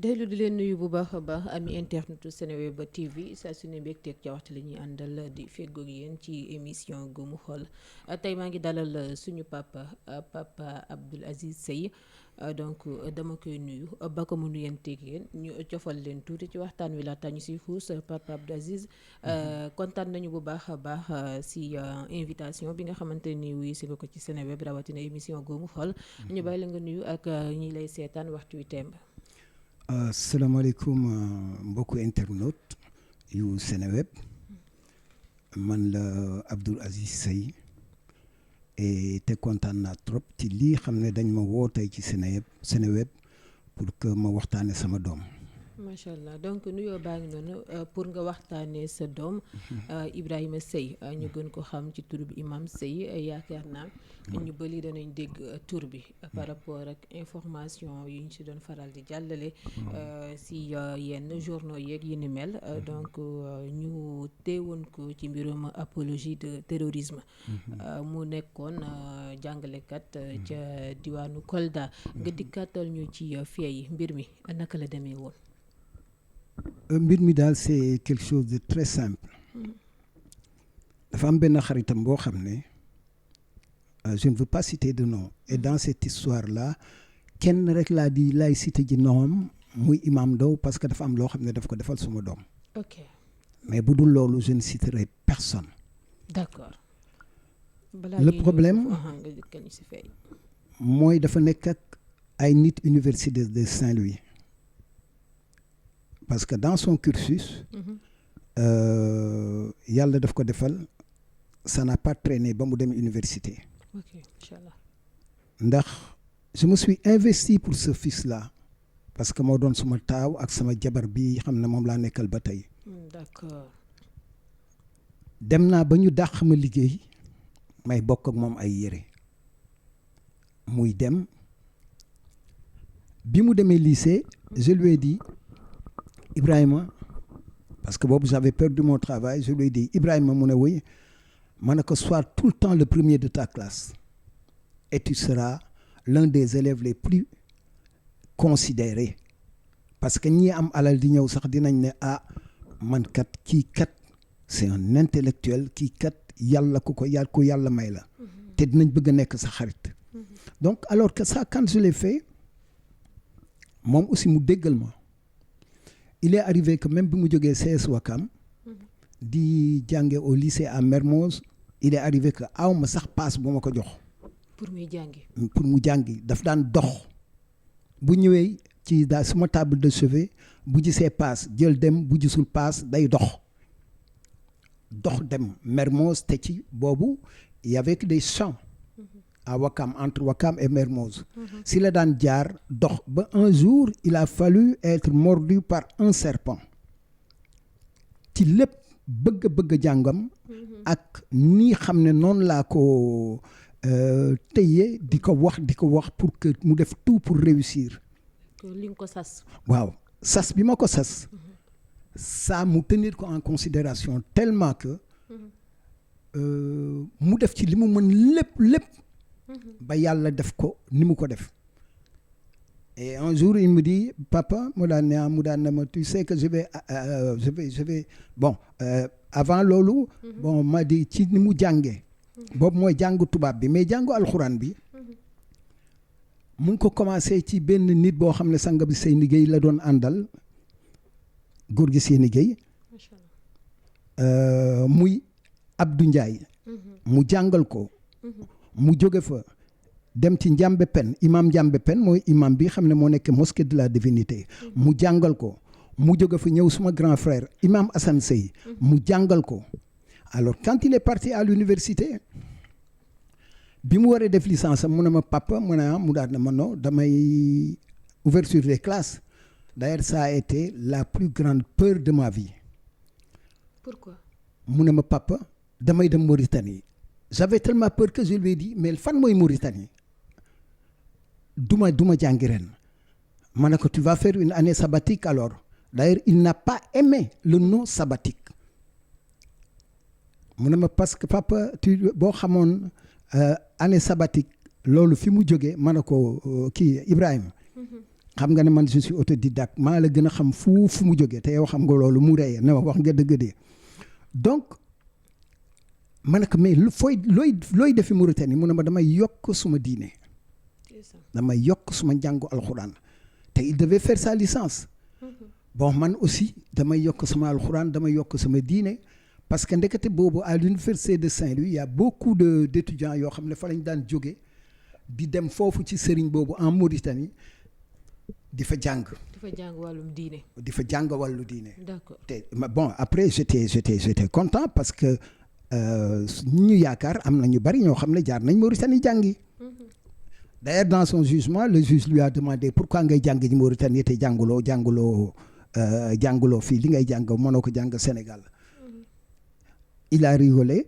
dellu di leen nuyu bu baax a baax ami internetu Seneweb TV saa su ne mbégteeg ca waxtu la ñuy àndal di feggoog yéen ci émission Gumu Xol tey maa ngi dalal suñu papa Abdoul Aziz Seye donc dama koy nuyu ba ko mu nuyanteeg yéen ñu cofal leen tuuti ci waxtaan wi laata ñu siy xuus papa Abdoul Aziz kontaan nañu bu baax a baax si invitation bi nga xamante ni wuyu si nga ko ci Seneweb rawatina émission Gumu Xol ñu bàyyi la nga nuyu ak ñi lay seetaan waxtu wi temb. Salaamaaleykum mbokku internaute yu Seneweb man la Abdoul Aziz Seye et te kontaan naa trop ci lii xam ne dañ ma woo tey ci Seneweb pour que ma waxtaane sama doom. macha allah donc nuyoo baa ngi noonu pour nga waxtaanee sa doom Ibrahima Seye ñu gën ko xam ci tur bi Imam Seye yaakaar naa ñu bëri danañ dégg tur bi par rapport ak information yi ñu si doon faral di jàllale si yenn journaux yeeg yi ni mel donc ñu teewoon ko ci mbirum apologie de terrorisme mu nekkoon jàngalekat ca diwaanu Kolda nga dikkaatal ñu ci fee yi mbir mi naka la demee woon. mbir mi daal c'est quelque chose de très simple dafa am benn xaritam boo xam ne je ne veux pas citer de nom et dans cette histoire là kenn rek laay citer ji noom muy Imam Ndao parce que dafa am loo xam ne daf ko defal suma doom. ok mais bu dul loolu je ne citerai personne. d'accord. le problème mooy dafa nekk ak ay nit université de Saint-Louis. parce que dans son cursus yàlla daf ko defal ça n'a pas traîné ba mu dem université. ok inchallah. ndax je me suis investi pour ce fils là parce que moo doon suma taaw ak sama jabar bi xam ne moom laa nekkal ba tey. d'accord. dem naa ba ñu dàq ma liggéey may bokk ak moom ay yére muy dem bi mu demee lycée je lui ai dit Ibrahima parce que boobu j'avais perdu mon travail je lui ai dit Ibrahima mu ne oui ma ne ko sois tout le temps le premier de ta classe et tu seras l'un des élèves les plus considérés parce que ñi am alal di ñëw sax dinañ ne ah man kat kii kat c'est un intellectuel kii kat yàlla ku yàlla may la te dinañ bëgg a nekk sa xarit donc alors que ça quand je l'ai fait moom aussi mu déggal ma. il est arrivé que même bi mu jógee CS Wakam di jànge au lycée à Mermoz il est arrivé que aw ma sax paas bu ma ko jox. pour muy jàngi. pour mu jàngi daf daan dox bu ñëwee ci daal suma table de chevet bu gisee paas jël dem bu gisul paas day dox dem Mermoz te ci boobu il y avait que des champs à Wakam entre Wakam et Mermoz si la daan jaar dox ba un jour il a fallu être mordu par un serpent ci lépp bëgg jàngam ak ni xam ne noonu laa ko téye di ko wax pour que mu def tout pour réussir. li nga ko sas. waaw sas bi ma ko sas ça mu tenir ko en considération tellement que mu def ci li mu mën lépp ba yàlla def ko ni mu ko def et un jour il me dit papa mu daan ne ma tu sais que je vais bon avant loolu bon ma di ci ni mu jàngee boobu mooy jàngu tubaab bi mais jàngu alxuraan bi mu ngi ko commencé ci benn nit boo xam ne sang bi Seyni Gueye la doon àndal góor gi Seyni Gueye muy Abdou Ndiaye mu jàngal ko mu jóge fa dem ci Njàmbe Pen imam Njàmbe Pen mooy imam bi xam ne moo nekk mosquée de la divinité mu jàngal ko mu jóge fa ñëw suma grand frère imam Assane Seye mu jàngal ko alors quand il est parti à l'université bi mu waree def licence am mu ne ma papa mu ne mu daal ne ma non damay ouverture des classes d'ailleurs ça a été la plus grande peur de ma vie. Pourquoi? mu ne ma papa damay dem Mauritanie. J'avais tellement peur que je lui ai dit mais fan mooy Mauritanie duma jàngi ren ma ne ko tu vas faire une année sabbatique alors d'ailleurs il n'a pas aimé le nom sabbatique mu ne ma parce que papa boo xamoon année sabbatique loolu fi mu jógee ma ne ko kii Ibrahima xam nga ne man je suis autodidacte maa la gën a xam fu mu jógee te yow xam nga loolu mu rey ne wax nga dëgg de donc ma ne ko mais looy defi Mauritanie mu ne ma damay yokk suma diine damay yokk suma njàngu alxuraan te il devait faire sa licence bon man aussi damay yokk sama alxuraan damay yokk sama diine parce que ndekete boobu à l'université de Saint-Louis il y a beaucoup d'étudiants yoo xam ne fa lañ daan jóge di dem foofu ci sëriñ boobu en Mauritanie di fa jàng. di fa jàng wàllum diine. di fa jàng wàllu diine. d'accord te bon après j'étais content parce que ñu yaakaar am na ñu bari ñoo xam ne jaar nañ Mauritanie jàngi. D'ailleurs dans son jugement le juge lui a demandé pourquoi ngay jàng ji Mauritanie te jànguloo fii li ngay jàng mënoo ko jàng Sénégal. Il a rigolé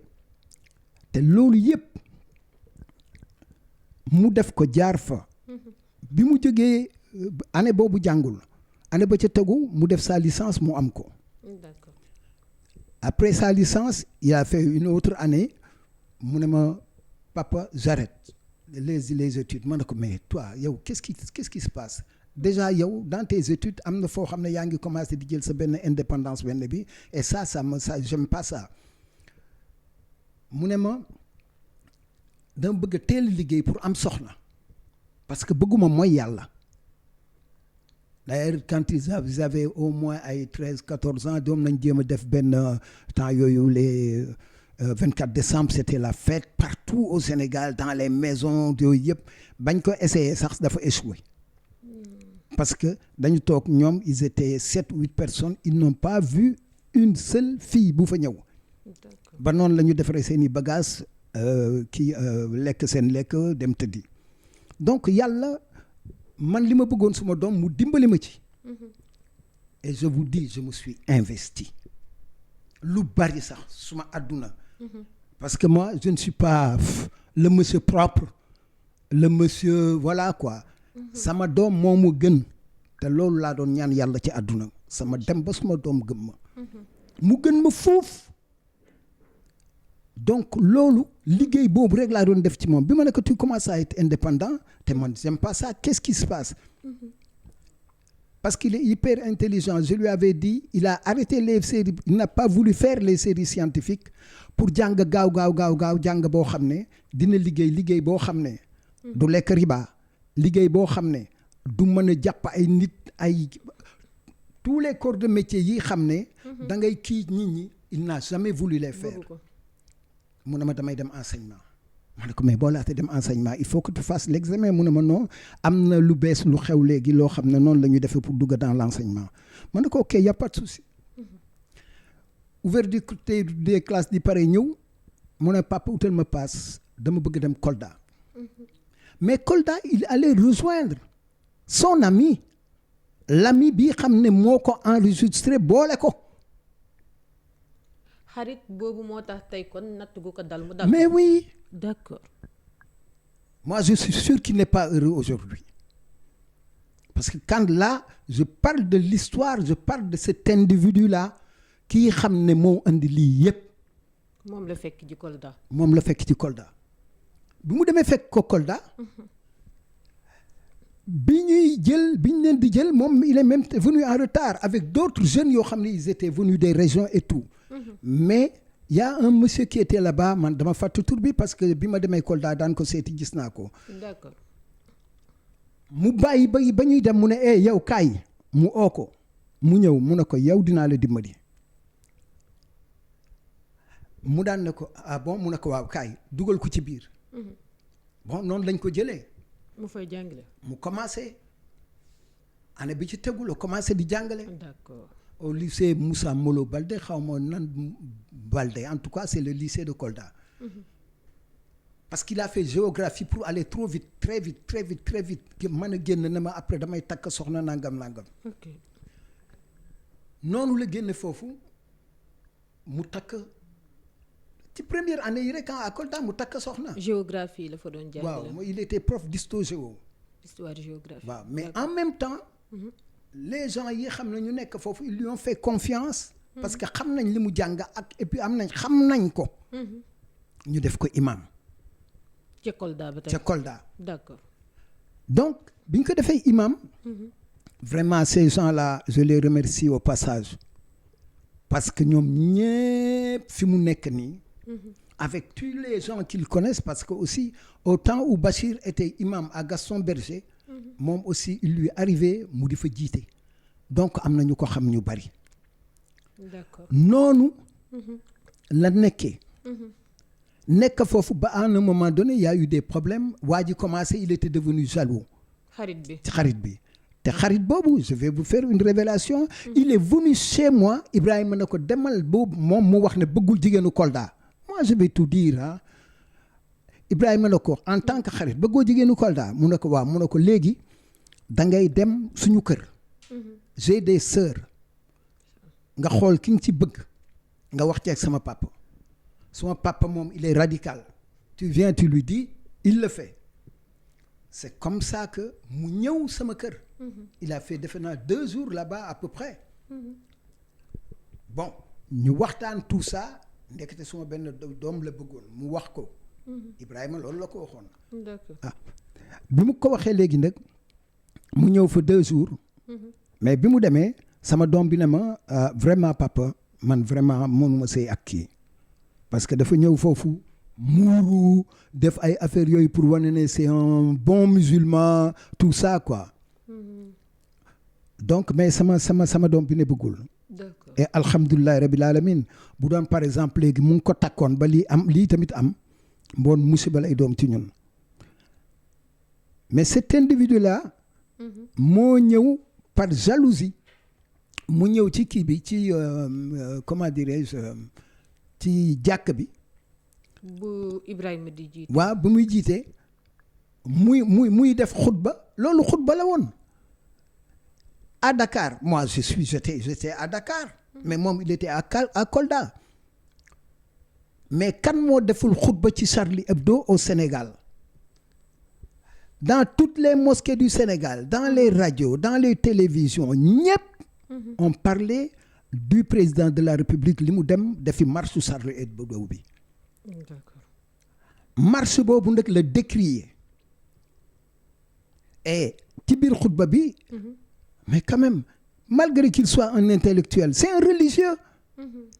te loolu yëpp mu def ko jaar fa. bi mu jógee année boobu jàngul année ba ca tegu mu def sa licence mu am ko. D'accord. Après sa licence il a fait une autre année mu ne ma papa j'arrête les études ma ne ko mais toi yow qu'est-ce qui se passe déjà yow dans tes études am na foo xam ne yaa ngi commencé di jël sa benn indépendance benn bi et ça j'aime pas ça mu ne ma dama bëgg a teel liggéey pour am soxna parce que bëgguma mooy yàlla. D'ailleurs quand ils avaient au moins ay 13-14 ans doom nañ jéem a def benn temps yooyu les 24 décembre c'était la fête partout au Sénégal dans les maisons yooyu yëpp bañ ko essayer sax dafa échoué parce que dañu toog ñoom ils étaient 7 ou 8 personnes ils n'ont pas vu une seule fille bu fa ñëw ba noonu la ñu defaree seen i bagages lekk seen lekk dem tëddi donc yàlla man li ma bëggoon suma doom mu dimbali ma ci et je vous dis je me suis investi lu bari sax suma àdduna parce que moi je ne suis pas le monsieur propre le monsieur voilà quoi sama doom moo mu gën te loolu laa doon ñaan yàlla ci àdduna sama dem ba suma doom gëm ma mu gën ma foofu donc loolu liggéey boobu rek laa doon def ci moom bi ma ne ko tu commences à être indépendant te man j'aime pas ça qu'est-ce qui se passe parce qu'il est hyper intelligent je lui avais dit il a arrêté les séries il n'a pas voulu faire les séries scientifiques pour jàng gaaw jàng boo xam ne dina liggéey boo xam ne du lekk riba liggéey boo xam ne du mën a jàpp ay nit ay tous les corps de métier yi xam ne da ngay kii nit ñi il n'a jamais voulu les faire mu ne ma damay dem enseignement ma ne ko mais boo laatee dem enseignement il faut que tu fasses l'examen mu ne ma non am na lu bees lu xew léegi loo xam ne noonu la ñuy defee pour dugg dans l'enseignement ma ne ko ok y a pas de souci ouverture des classes di pare ñëw mu ne papa utal ma passe dama bëgg dem Kolda mais Kolda il allait rejoindre son ami l'ami bi xam ne moo ko enregistré boole ko xarit boobu moo tax tey kon natt gu ko dal mu dal. mais oui. D'accord. Moi je suis sûr qu'il n'est pas heureux aujourd'hui parce que quand là je parle de l'histoire je parle de cet individu là kii xam ne moo indi lii yépp moom la fekk ci Kolda. moom la fekk ci Kolda bi mu demee fekk ko Kolda bi ñu leen di jël moom il est même venu en retard avec d'autres jeunes yoo xam ne ils étaient venus des régions et tout mais il y a un monsieur qui était là-bas man dama fàtte tur bi parce que bi ma demee Kolda daan ko seeti gis naa ko. D'accord. mu bàyyi ba ñuy dem mu ne yow kaay mu oo ko mu ñëw mu ne ko yow dinaa la dimbali mu daan ne ko ah bon mu ne ko waaw kaay dugal ko ci biir bon noonu lañ ko jëlee. mu fay jàngale. mu commencé année bi ci tegu la commencé di jàngale. D'accord. Au lycée Moussa Molo Baldé xaw ma nan Baldé en tout cas c'est le lycée de Kolda. Parce qu'il a fait géographie pour aller trop vite très vite mën a génn na ma après damay takk soxna nangam. Ok. noonu la génne foofu mu takk ci première année yi rek à Kolda mu takk soxna. géographie la fa doon jàngale. waaw il était prof d'histo-géo. histoire géographie. waaw mais en même temps. les gens yi xam ne ñu nekk foofu ils lui ont fait confiance. parce que xam nañ li mu jàng ak et puis xam nañ ko. ñu def ko imam. ca Kolda ba tey ca Kolda. D'accord. donc bi ñu ko defee imam. vraiment ces gens-là je les remercie au passage parce que ñoom ñëpp fi mu nekk nii avec tous les gens qu'ils connaissent parce que aussi au temps où Bachir était imam à Gaston Berger moom aussi il lui arrivait mu di fa jiite donc am na ñu ko xam ñu bari d'accord noonu la nekkee nekk foofu ba à un moment donné il y a eu des problèmes waa ji commencé il était devenu jaloux xarit bi te xarit boobu je vais vous faire une révélation il est venu chez moi Ibrahima ne ko demal boobu moom mu wax ne bëggul jigéenu Kolda moi je vais tout dire ah Ibrahima ne ko en tant que xarit bëggoo jigéenu Kolda mu ne ko waaw mu ne ko léegi da ngay dem suñu kër j'ai des sœurs nga xool ki nga ci bëgg nga wax ci ak sama papa moom il est radical tu viens tu lui dis il le fait c'est comme ça que mu ñëw sama kër il a fait defe naa 2 jours là-bas à peu près bon ñu waxtaan tout ça ndekete suma benn doom la bëggoon mu wax ko Ibrahima loolu la ko waxoon d'accord bi mu ko waxee léegi nag mu ñëw fa 2 jours mais bi mu demee sama doom bi ne ma vraiment papa man vraiment mënuma sëy ak kii parce que dafa ñëw foofu muuru def ay affaires yooyu pour wane ne c'est un bon musulman tout ça quoi donc mais sama doom bi ne bëggul d'accord et alhamdulillahi rabbil alamin bu doon par exemple léegi mu ngi ko takkoon ba lii tamit am mboon musiba lay doom ci ñun mais cet individu là moo ñëw par jalousie mu ñëw ci kii bi ci comment dirais-je ci jàkk bi bu Ibrahima di jiite waaw bu muy jiitee muy def xutba loolu xutba la woon à Dakar moi j'étais à Dakar mais moom il était à Kolda mais kan moo deful xutba ci Charlie Hebdo au Sénégal dans toutes les mosquées du Sénégal dans les radios dans les télévisions ñëpp on parlait du président de la République li mu dem defi marche Charlie Hebdo bi d'accord marche boobu nag la décrier et ci biir xutba bi mais quand même malgré qu'il soit un intellectuel c'est un religieux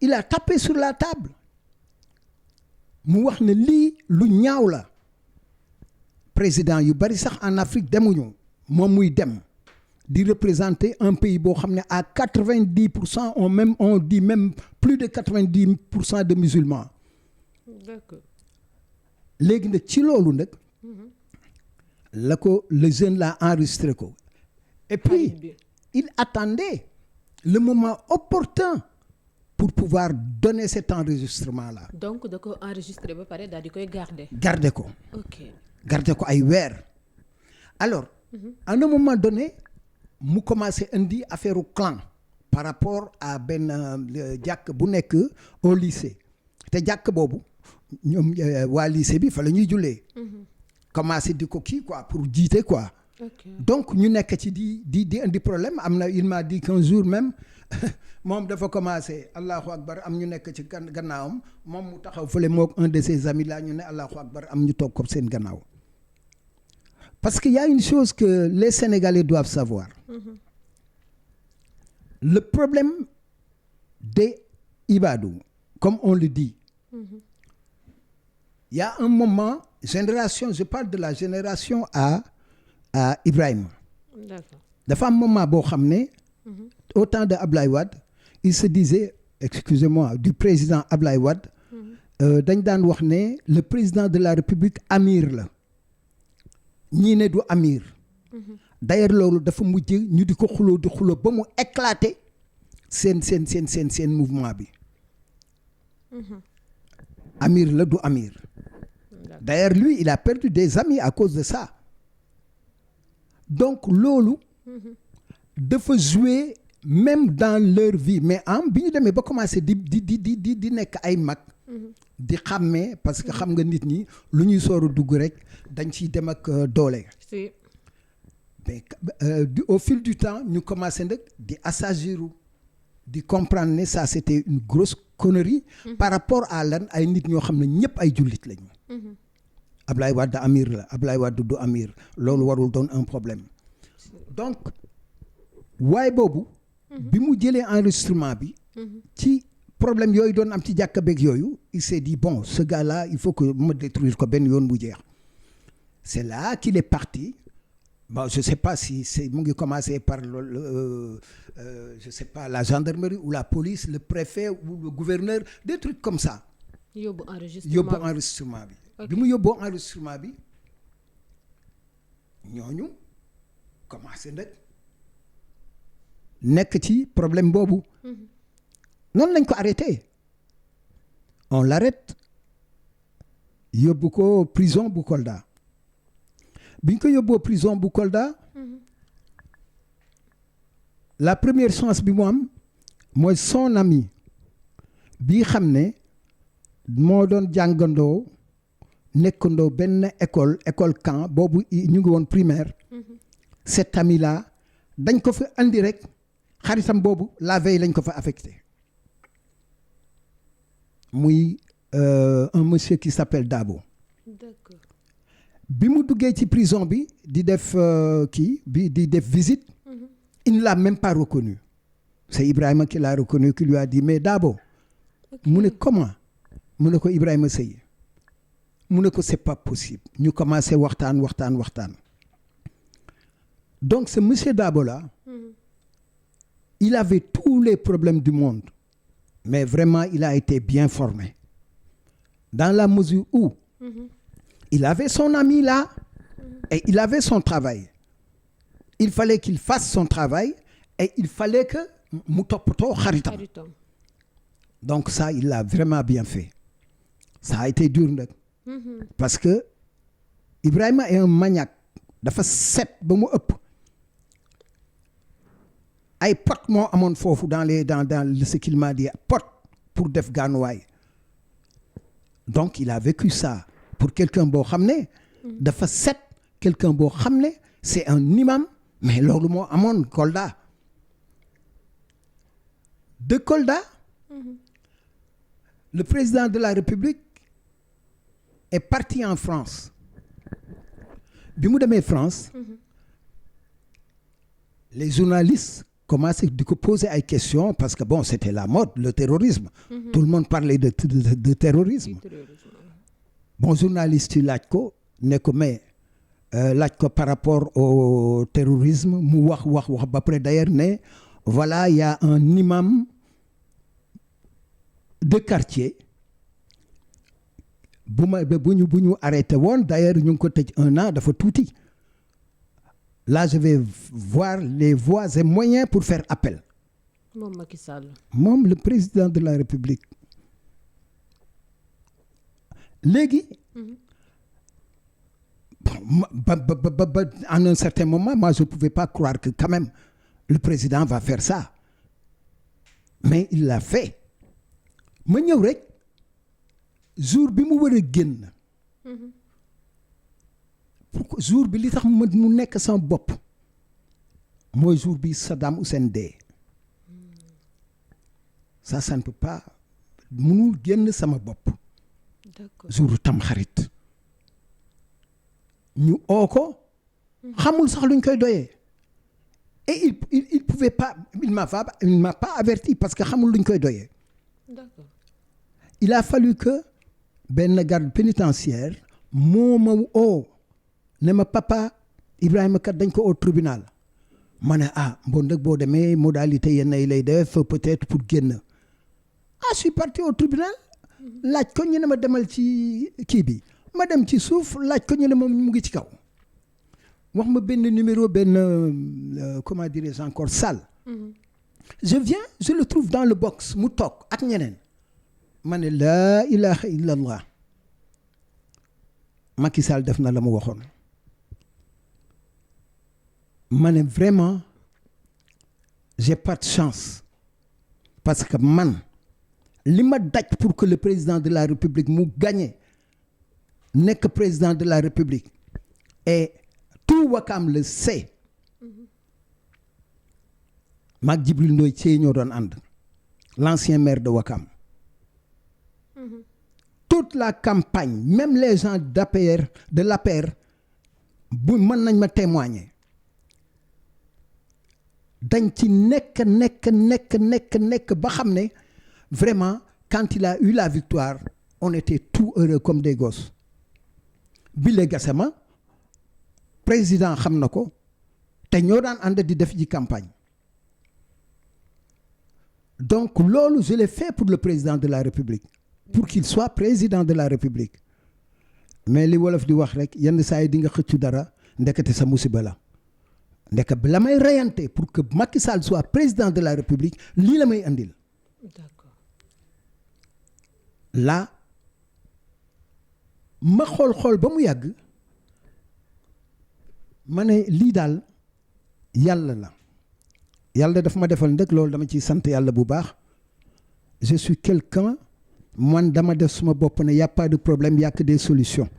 il a tapé sur la table mu wax ne lii lu ñaaw la président yu bari sax en Afrique demuñu moom muy dem di représenter un pays boo xam ne à 90% on dit même plus de 90% de musulmans d'accord léegi nag ci loolu nag la ko le jeune là enregistré ko et puis il attendait le moment opportun pour pouvoir donner cet enregistrement là donc da ko enregistré ba pare daal di koy garder ko ok garder ko ay weer alors à un moment donné mu commencé indi affaire u clan par rapport à benn jàkk bu nekk au lycée te jàkk boobu ñoom waa lycée bi fa la ñuy jullee commencé di ko kii quoi pour jiite quoi donc ñu nekk ci di indi problème am na il m'a dit qu'un jour même moom dafa commencé allahu akbar am ñu nekk ci gannaawam moom mu taxaw fële mook un de ses amis là ñu ne allahu akbar am ñu toog ko seen gannaaw parce qu'il y a une chose que les Sénégalais doivent savoir le problème des ibadou comme on le dit il y a un moment génération je parle de la génération à Ibrahima dafa am moment boo xam ne au temps de Ablaye Wade il se disait excusez-moi du président Ablaye Wade dañ daan wax ne le président de la République amir la ñii ne du amir d'ailleurs loolu dafa mujj ñu di ko xuloo ba mu éclater seen mouvement bi amir la du amir d'ailleurs lui il a perdu des amis à cause de ça donc loolu dafa jouer même dans leur vie mais bi ñu demee ba commencer di nekk ay mag di xàmmee parce que xam nga nit ñi lu ñuy soor a dugg rek dañ ciy dem ak doole mais au fil du temps ñu commencé nag di assagiru di comprendre ne ça c'était une grosse connerie par rapport à lan ay nit ñoo xam ne ñëpp ay jullit lañu Ablaye Wade amir la Ablaye Wade du amir loolu warul doon un problème donc waaye boobu bi mu jëlee enregistrement bi ci problème yooyu doon am ci jàkka beeg yooyu il s'est dit bon ce gars là il faut que ma détruire ko benn yoon bu jeex c'est là qu'il est parti. Bon, je sais pas si c'est mu ngi commencé par je sais pas la gendarmerie ou la police le préfet ou le gouverneur des trucs comme ça. yóbbu enregistrement bi. bi mu yóbboo enregistrement bi ñooñu commencé nag nekk ci problème boobu. noonu lañ ko arrêté. on l'arrête yóbbu ko prison bu Kolda. bi ñu ko yóbboo prison bu Kolda la première chance bi mu am mooy son ami bi xam ne moo doon jàngandoo nekkandoo benn école camp boobu ñu ngi woon primaire cet ami là dañ ko fa andi rek xaritam boobu la veille lañ ko fa affecté muy un monsieur qui s'appelle Dabo. D'accord. bi mu duggee ci prison bi di def di def visite il ne l'a même pas reconnu c'est Ibrahima qui l'a reconnu qui lui a dit mais Dabo mu ne comment mu ne ko Ibrahima Seye mu ne ko c'est pas possible ñu commencé waxtaan donc ce monsieur Dabo là il avait tous les problèmes du monde mais vraiment il a été bien formé dans la mesure où il avait son ami là et il avait son travail. Il fallait qu'il fasse son travail et il fallait que mu toppatoo xaritam. Donc ça, il l'a vraiment bien fait. Ça a été dur nag. Parce que Ibrahima est un maniaque. Dafa set ba mu ëpp. Ay pot moo amoon foofu dans ce qu'il m'a dit pot pour def gaanuwaay. Donc il a vécu ça. Pour quelqu'un boo xam ne dafa set quelqu'un boo xam ne c'est un imam mais loolu moo amoon Kolda de Kolda le président de la République est parti en France bi mu demee France les journalistes commencé di ko poser ay questions parce que bon c'était la mode le terrorisme tout le monde parlait de terrorisme. Bon journaliste yi laaj ko ne ko mais laaj ko par rapport au terrorisme mu wax ba pare d'ailleurs ne voilà il y a un imam de quartier bu ñu arrêté woon d'ailleurs ñu ngi ko tëj 1 an dafa tuuti là je vais voir les voies et moyens pour faire appel. moom Macky Sall. moom le président de la République. léegi ba en un certain moment moi je pouvais pas croire que quand même le président va faire ça mais il l'a fait ma ñëw rek jour bi mu war a génn pourquoi jour bi li tax mu nekk sama bopp mooy jour bi Saddam Hussein dee ça ne peut pas mënul génn sama bopp. jour Tamxarit ñu oo ko xamul sax luñ koy doyee et il pouvait pas il m'a pas averti parce que xamul luñ koy doyee. D'accord. Il a fallu que benn garde pénitentiaire moo ma oo ne ma papa Ibrahima kat dañ ko au tribunal ma ne bon nag boo demee modalité yenn yi lay def peut-être pour génn je suis parti au tribunal. laaj ko ñu ne ma demal ci kii bi ma dem ci suuf laaj ko ñu ne ma mu ngi ci kaw wax ma benn numéro comment dirais-je encore salle. Je viens je le trouve dans le box mu toog ak ñeneen ma ne laa ilaha illallah Macky Sall def na la mu waxoon ma ne vraiment j'ai pas de chance parce que man li ma daj pour que le président de la République mu gagné nekk président de la République et tout Wakam le sait maag Djibril Ndoye Thié ñoo doon ànd l'ancien maire de Wakam toute la campagne même les gens d'APR de l'APR bu mën nañ ma témoigner dañ ci nekk ba xam ne vraiment quand il a eu la victoire on était tout heureux comme des gosses. Bile Gassama président xam na ko te ñoo daan ànd di def ji campagne donc loolu je l'ai fait pour le président de la République pour qu'il soit président de la République mais li wolof di wax rek yenn saa yi di nga xëccu dara ndekete sa musiba la ndeke la may reyante pour que Macky Sall soit président de la République lii la may andil. D'accord. Là ma xool ba mu yàgg ma ne lii daal yàlla la yàlla daf ma defal ndëkk loolu dama ciy sant yàlla bu baax je suis quelqu'un man dama def suma bopp ne y a pas de problème y a que des solutions.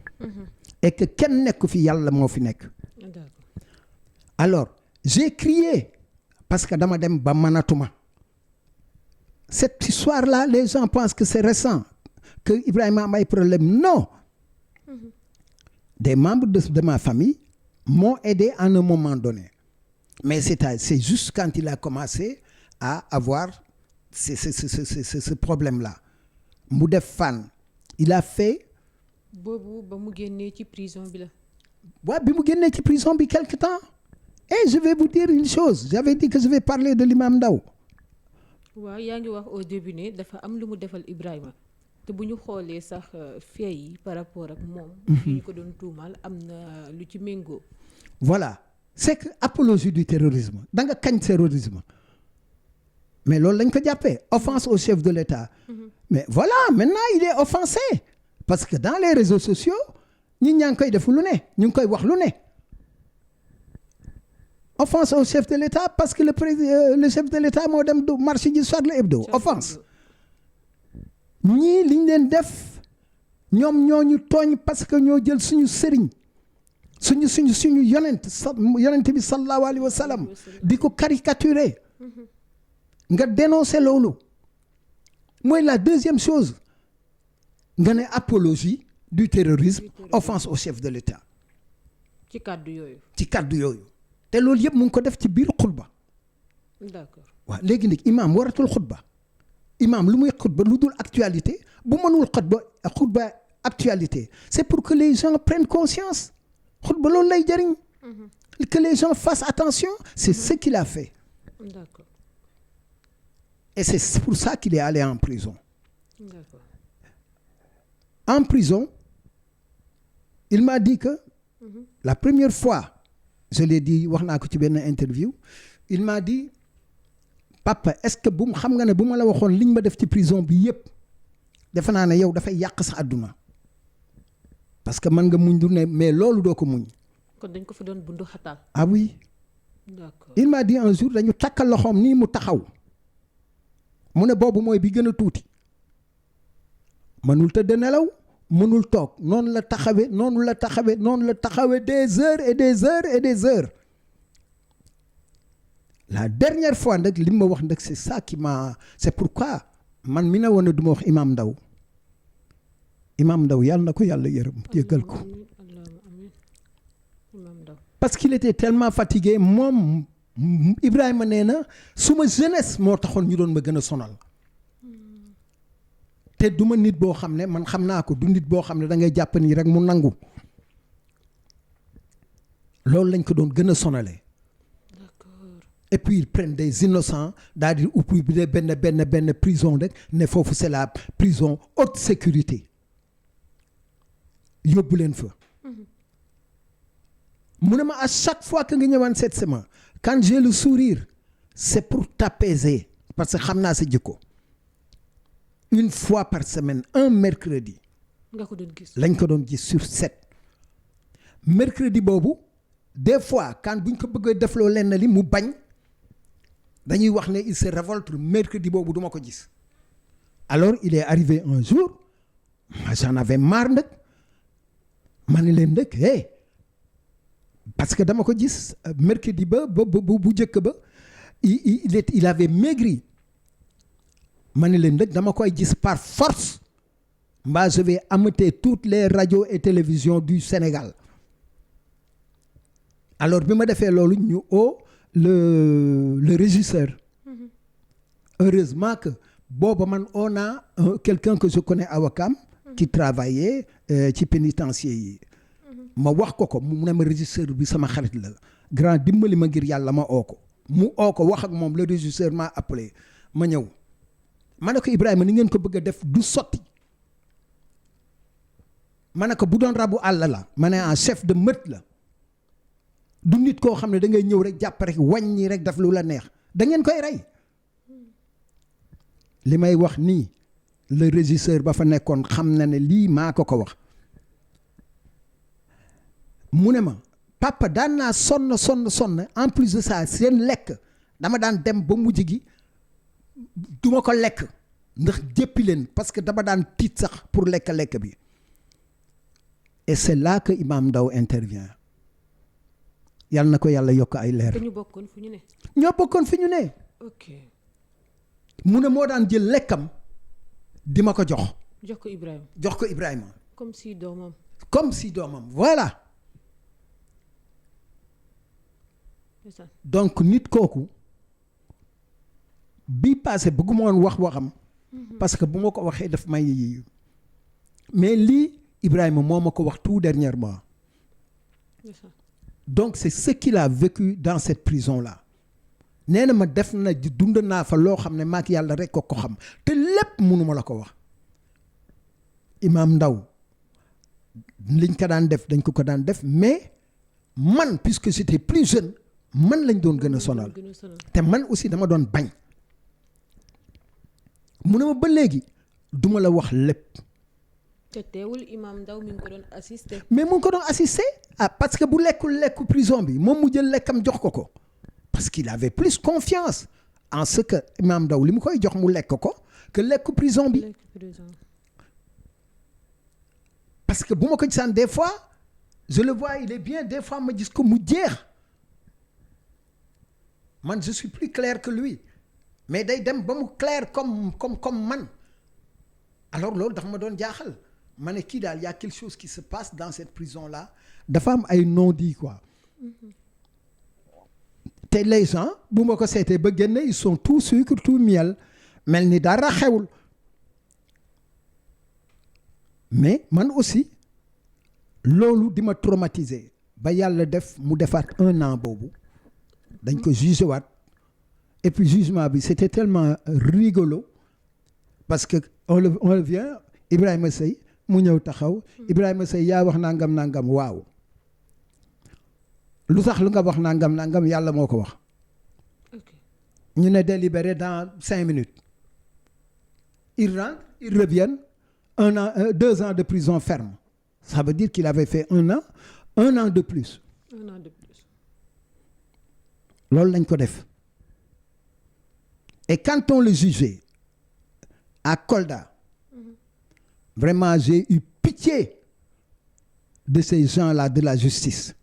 Et que kenn nekk fi yàlla moo fi nekk. Alors j'ai crié parce que dama dem ba manatuma cette histoire là les gens pensent que c'est récent que Ibrahima am ay problème non. Des membres de ma famille m'ont aidé à un moment donné. Mais c'est juste quand il a commencé à avoir ce problème-là. mu def fan il a fait. boobu ba mu génnee ci prison bi la. waaw bi mu génnee ci prison bi quelque temps. Et je vais vous dire une chose j'avais dit que je vais parler de l'imam Ndao. waaw yaa ngi wax au début ne dafa am lu mu defal Ibrahima. te bu ñu xoolee sax fee yi par rapport ak moom. fi ñu ko doon tuumaal am na lu ci méngoo. Voilà c'est que apologie du terrorisme da nga kañ terrorisme mais loolu lañ ko jàppee offense au chef de l'État. Mais voilà maintenant il est offensé parce que dans les réseaux sociaux ñi ñaa ngi koy def lu ne ñu ngi koy wax lu ne. Offense au chef de l'État parce que le chef de l'État moo dem du marché ji Charlie Hebdo offense. ñii liñ leen def ñoom ñoo ñu tooñ parce que ñoo jël suñu sëriñ suñu yonent bi sallallahu alayhi wa sallam di ko caricaturer nga dénoncer loolu mooy la deuxième chose nga ne apologie du terrorisme offense au chef de l'État ci kàddu yooyu te loolu yëpp mu ngi ko def ci biir xutba. D'accord. waaw léegi nag imaam waratul xutba imaam lu muy xutba lu dul actualité bu mënul xutba actualité c'est pour que les gens prennent conscience xutba loolu lay jëriñ. Que les gens fassent attention c'est ce qu'il a fait. D'accord. Et c'est pour ça qu'il est allé en prison. D'accord. En prison il m'a dit que la première fois je l'ai dit wax naa ko ci benn interview il m'a dit papa est-ce que bu xam nga ne bu ma la waxoon liñ ma def ci prison bi yépp defe naa ne yow dafay yàq sa àdduna parce que mën nga muñ du ne mais loolu doo ko muñ. kon dañ ko fi doon bundu xataal. Ah oui. D'accord. Il m'a dit un jour dañu takkal loxoom nii mu taxaw mu ne boobu mooy bi gën a tuuti mënul tëdd nelaw mënul toog noonu la taxawee des heures et des heures et des heures. La dernière fois nag li ma wax nag c'est ça qui m'a c'est pourquoi man mi ne woon ne du ma wax imam Ndao yàlla na ko yàlla yërëm jéggal ko parce qu'il était tellement fatigué moom Ibrahima nee na suma jeunesse moo taxoon ñu doon ma gën a sonal te du ma nit boo xam ne man xam naa ko du nit boo xam ne da ngay jàpp nii rek mu nangu loolu lañ ko doon gën a sonalee. Et puis ils prennent des innocents daal di ubbi benn prison rek ne foofu c'est la prison haute sécurité yóbbu leen fa. mu ne ma à chaque fois que nga ñëwaan seet sama quand j'ai le sourire c'est pour t'apaiser parce que xam naa sa jikko une fois par semaine un mercredi. nga ko doon gis lañ ko doon gis sur 7. mercredi boobu des fois quand buñ ko bëggee defloo lenn li mu bañ. dañuy wax ne il se révolte mercredi boobu duma ko gis alors il est arrivé un jour j'en avais marre nag ma ne leen nag parce que dama ko gis mercredi bu njëkk ba il avait maigri ma ne leen nag dama koy gis par force mbaa je vais ameuter toutes les radios et télévisions du Sénégal alors bi ma defee loolu ñu le régisseur. Heureusement que booba man on a quelqu'un que je connais à Ouakam qui travaillait ci pénitencier yi ma wax ko mu ne ma régisseur bi sama xarit la grand dimbali ma ngir yàlla ma oo ko mu oo ko wax ak moom le régisseur m'a appelé ma ñëw ma ne ko Ibrahima ni ngeen ko bëgg a def du sotti ma ne ko bu doon rabu àll la ma ne en chef de meute la du nit koo xam ne da ngay ñëw rek jàpp rek wàññi rek daf lu la neex da ngeen koy rey li may wax nii le régisseur ba fa nekkoon xam na ne lii maa ko wax mu ne ma papa daan naa sonn en plus de ça seen lekk dama daan dem ba mujj gi duma ko lekk ndax jéppi leen parce que dama daan tiit sax pour lekk bi et c'est là que Imam Ndao intervient yàlla na ko yàlla yokk ay leer. ñoo bokkoon fi ñu ne. ok. mu ne moo daan jël lekkam di ma ko jox. jox ko Ibrahima. comme si doomam. voilà. donc nit kooku bii passé bëgguma woon wax waxam. parce que bu ma ko waxee daf may. mais lii Ibrahima moo ma ko wax tout dernièrement. donc c'est ce qu'il a vécu dans cette prison là. nee na ma def na dund naa fa loo xam ne maak yàlla rek ko xam te lépp mënuma la ko wax. Imam Ndao liñ ko daan def dañ ko daan def mais man puisque j'étais plus jeune man lañ doon gën a sonal te man aussi dama doon bañ mu ne ma ba léegi duma la wax lépp. te teewul Imam Ndao mi ngi ko doon assister. mais mu ngi ko doon assister parce que bu lekku prison bi moom mu jël lekkam jox ko. parce qu'il avait plus confiance en ce que Imam Ndao li mu koy jox mu lekk ko que lekku prison bi. parce que bu ma ko gisaan des fois je le vois il est bien des fois ma gis ko mu jeex man je suis plus clair que lui mais day dem ba mu clair comme man alors loolu dafa ma doon jaaxal ma ne kii daal y a quelque chose qui se passe dans cette prison là dafa am ay non-dits quoi. te les gens bu ma ko seetee ba génne ils sont tout sucre tout miel mel ni dara xewul mais man aussi loolu di ma traumatiser ba yàlla def mu defaat 1 an boobu dañ ko jugé waat et puis jugement bi c'était tellement rigolo parce que on le vient Ibrahima Seye mu ñëw taxaw Ibrahima Seye yaa wax nangam waaw lu tax lu nga wax nangam yàlla moo ko wax. ñu ne délibéré dans 5 minutes. Ils rentrent, ils reviennent 1 an 2 ans de prison ferme. Ça veut dire qu'il avait fait 1 an de plus. 1 an de plus. loolu lañ ko def. Et quand on le jugeait à Kolda, vraiment j'ai eu pitié de ces gens-là de la justice.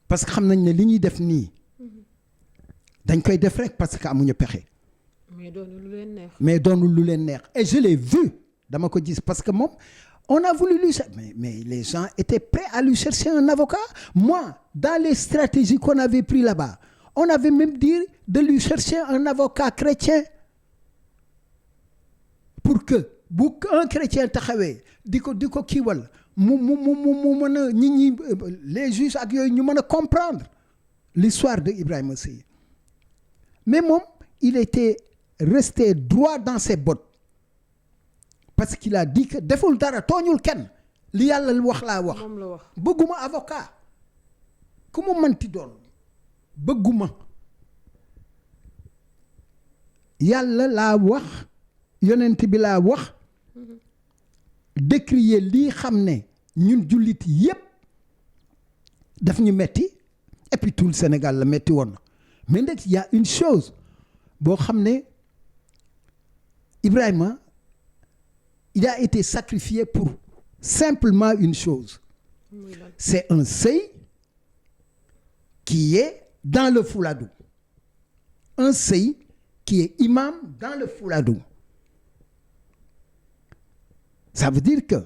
parce que xam nañ ne li ñuy def nii dañ koy def rek parce que amuñu pexe. mais doonul lu leen neex. et je l'ai vu dama ko gis parce que moom on a voulu lui mais les gens étaient prêts à lui chercher un avocat. Moi dans les stratégies qu'on avait pris là-bas on avait même dit de lui chercher un avocat chrétien pour que bu un chrétien taxawee di ko kiiwal mu mën a nit ñi les juges ak yooyu ñu mën a comprendre l'histoire de Ibrahima Seye mais moom il était resté droit dans ses bottes parce qu'il a dit que deful dara tooñul kenn li yàlla wax laa wax bëgguma avocat ku mu mënti doon bëgguma yàlla laa wax yonent bi laa wax décrier lii xam ne ñun jullit yépp daf ñu metti et puis tout le Sénégal la metti woon mais nag il y a une chose boo xam ne Ibrahima il a été sacrifié pour simplement une chose c'est un seuil qui est dans le Fouladou un seuil qui est imam dans le Fouladou. Ça veut dire que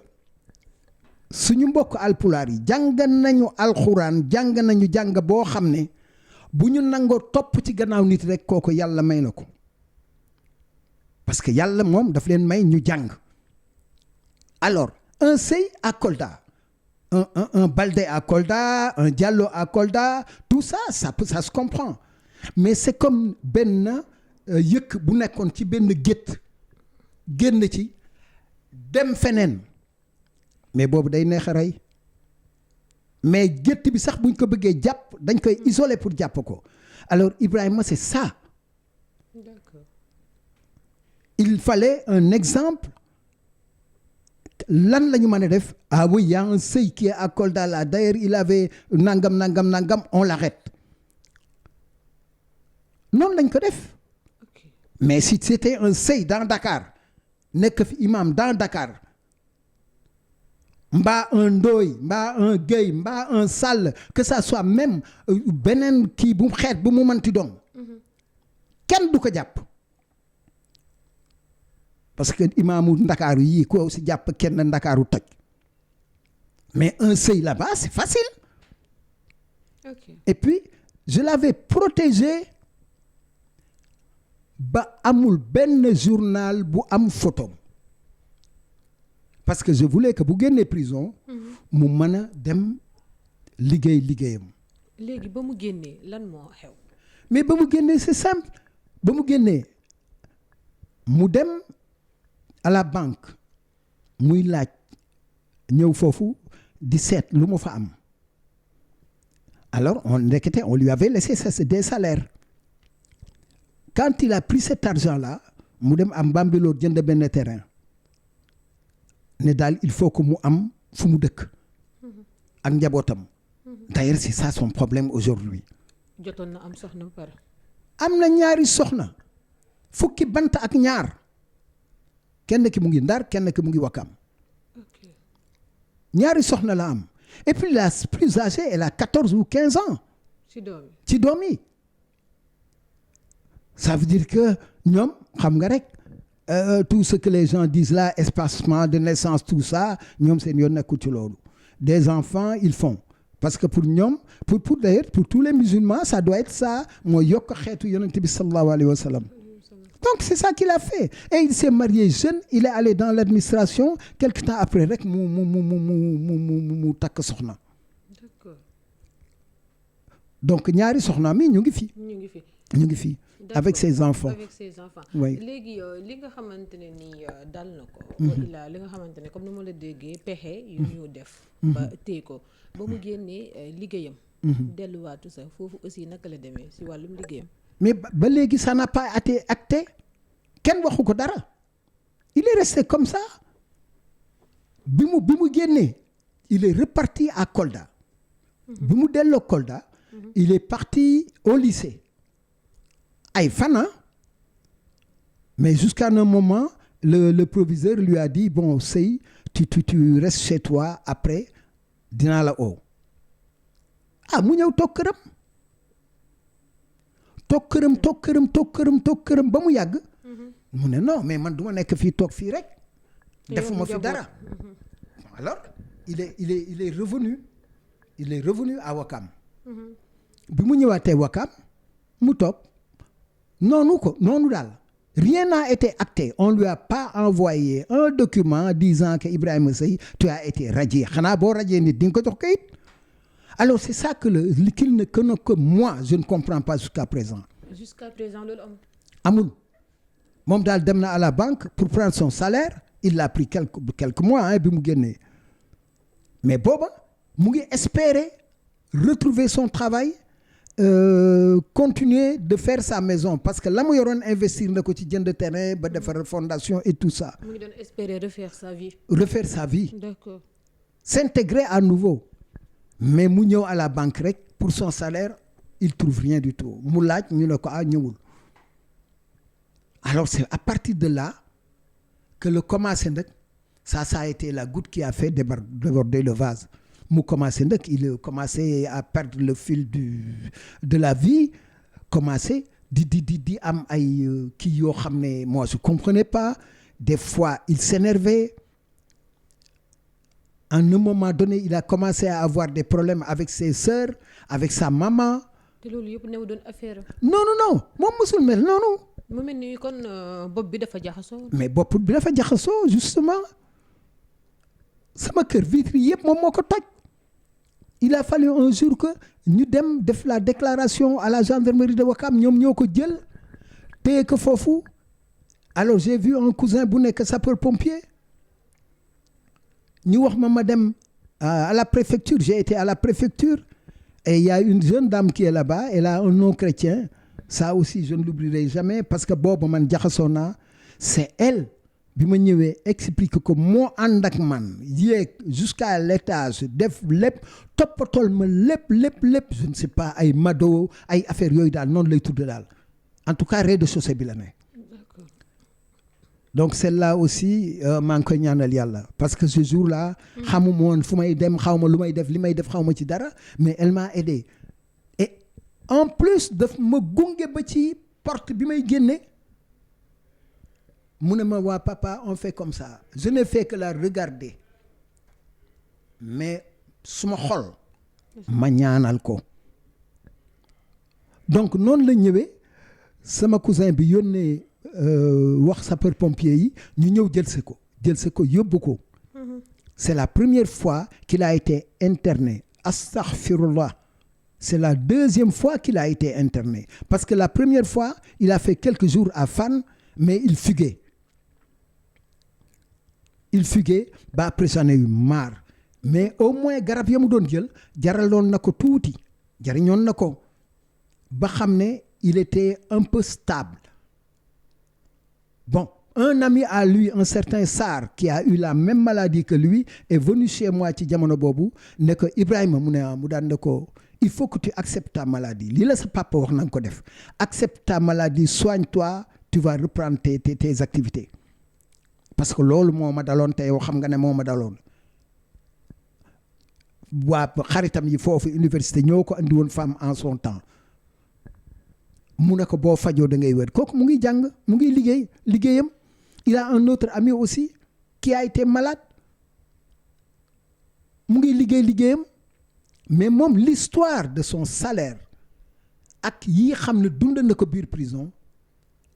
suñu mbokk alpulaar yi jàng nañu alxuraan jàng nañu jàng boo xam ne bu ñu nangoo topp ci gannaaw nit rek kooku yàlla may na ko parce que yàlla moom daf leen may ñu jàng alors un sëy à Kolda un Baldé à Kolda un Diallo à Kolda tout ça ça se comprend mais c'est comme benn yëkk bu nekkoon ci benn gétt génn ci dem feneen mais boobu day neex a rey mais gétt bi sax buñ ko bëggee jàpp dañ koy isoler pour jàpp ko alors Ibrahima c'est ça. D'accord. Il fallait un exemple lan la ñu mën a def ah oui y a un sëy qui est à Kolda là d'ailleurs il avait nangam on l'arrête noonu lañ ko def Ok. mais si c'était un sëy dans Dakar nekk fi imam dans Dakar mbaa un Ndoye mbaa un Guèye mbaa un Sall que ça soit même beneen kii bu xeet bu mu mënti doon kenn du ko jàpp parce que imaamu Ndakaaru yii ko si jàpp kenn Ndakaaru toj mais un sëy là-bas c'est facile Ok. et puis je l'avais protégé ba amul benn journal bu am photo parce que je voulais que bu génnee prison mu mën a dem liggéeyam léegi ba mu génnee lan moo xew. mais ba mu génnee c'est simple ba mu génnee mu dem à la banque muy laaj ñëw foofu di seet lu mu fa am alors on lui avait laissé des salaires quand il a pris cet argent là mu dem am Bambilor jënd benn terrain ne daal il faut que mu am fu mu dëkk ak njabootam d'ailleurs c'est ça son problème aujourd'hui jotoon na am soxna ba pare. am na ñaari soxna fukki bant ak ñaar kenn ki mu ngi Ndar kenn ki mu ngi Wakam Ok. ñaari soxna la am et puis la plus âgée elle a 14 ou 15 ans ci doom yi. ci doom yi ça veut dire que ñoom xam nga rek tout ce que les gens disent là espacement de naissance tout ça ñoom seen yoon nekkul ci loolu des enfants ils font parce que pour ñoom pour d'ailleurs pour tous les musulmans ça doit être ça mooy yokk xeetu yonent bi sallallahu alayhi wa sallam donc c'est ça qu'il a fait et il s'est marié jeune il est allé dans l'administration quelque temps après rek mu takk soxna D'accord. donc ñaari soxna mi ñu ngi fi ñu ngi fi. ñu ngi fi avec ses enfants avec ses enfants. Oui. léegi li nga xamante ne nii dal na ko. ila li nga xamante ne comme ni ma la déggee pexe yu ñu def. ba téye ko ba mu génnee liggéeyam. delluwaatu sax foofu aussi naka la demee si wàllum liggéeyam. mais ba léegi ça n'a pas été acté kenn waxu ko dara il est resté comme ça bi mu génnee il est reparti à Kolda bi mu delloo Kolda il est parti au lycée ay fan mais jusqu'à un moment le proviseur lui a dit bon Sey tu restes chez toi après dinaa la oo mu ñëw toog këram ba mu yàgg mu ne non mais man du ma nekk fii toog fii rek defuma fi dara alors il est revenu à Wakam bi mu ñëwaatee Wakam mu toog noonu daal rien n'a été acté on lui a pas envoyé un document disant que Ibrahima Seye tu as été radié xanaa boo radié nit di nga ko jox kayit alors c'est ça que moi je ne comprends pas jusqu'à présent loolu amul moom daal dem na à la banque pour prendre son salaire il l'a pris quelques mois bi mu génnee mais booba mu ngi espérer retrouver son travail continuer de faire sa maison parce que la mu yoroon investir na ko ci jënd terrain ba defar fondation et tout ça. mu ngi doon espérer refaire sa vie. D'accord. S'intégrer à nouveau mais mu ñëw à la banque rek pour son salaire il trouve rien du tout mu laaj ñu ne ko ñëwul alors c'est à partir de là que le commencé nag ça a été la goutte qui a fait déborder le vase. mu commencé nag il a commencé à perdre le fil de la vie commencé di am ay kii yoo xam ne moi je comprenais pas des fois il s'énervait à un moment donné il a commencé à avoir des problèmes avec ses sœurs avec sa maman te loolu yëpp new doon affaire. non moom mosul mel noonu. mu mel ni kon bopp bi dafa jaxasoo. mais bopp bi dafa jaxasoo justement sama kër vitre yëpp moom moo ko toj. il a fallu un jour que ñu dem def la déclaration à la gendarmerie de Ouakam ñoom ñoo ko jël téye ko foofu. Alors j'ai vu un cousin bu nekk sapeur-pompier ñu wax ma dem à la préfecture. J'ai été à la préfecture et il y a une jeune dame qui est là-bas, elle a un nom chrétien. Ça aussi je ne l'oublierai jamais parce que boobu man jaxasoo naa. C'est elle bi ma ñëwee explique ko moo ànd ak man yéeg jusqu'à l'étage def lépp toppatool ma lépp je ne sais pas ay mado ay affaires yooyu daal noonu lay tudd daal en tout cas rez-de-chaussée bi la ne. Donc celle-là aussi maa ngi koy ñaanal yàlla parce que ce jour-là xamuma woon fu may dem xaw ma lu may def li may def xaw ma ci dara mais elle m'a aidé et en plus daf ma gunge ba ci porte bi may génne mu ne ma waa papa on fait comme ça je n'ai fait que la regarder mais suma xol ma ñaanal ko. Donc noonu la ñëwee sama cousin bi yónnee wax sapeur pompier yi ñu ñëw jël si ko yóbbu ko. C'est la première fois qu'il a été interné. Astaghfirullah. C'est la deuxième fois qu'il a été interné parce que la première fois il a fait quelques jours à Fann mais il fuguait ba après j'en ai eu marre mais au moins garab ya mu doon jël jaraloon na ko tuuti jariñoon na ko ba xam ne il était un peu stable. Bon, un ami à lui, un certain Sarr, qui a eu la même maladie que lui, est venu chez moi ci jamono boobu ne ko Ibrahima mu daan ne ko il faut que tu acceptes ta maladie lii la sa papa wax na nga ko def accepte ta maladie soigne-toi tu vas reprendre tes activités parce que loolu moo ma daloon te yow xam nga ne moo ma daloon. waa xaritam yi foofu université ñoo ko andi woon femme en son temps. mu ne ko boo fajoo da ngay wér kooku mu ngi jàng mu ngi liggéeyam. Il a un autre ami aussi qui a été malade mu ngi liggéeyam mais moom l'histoire de son salaire ak yi xam ne dund na ko biir prison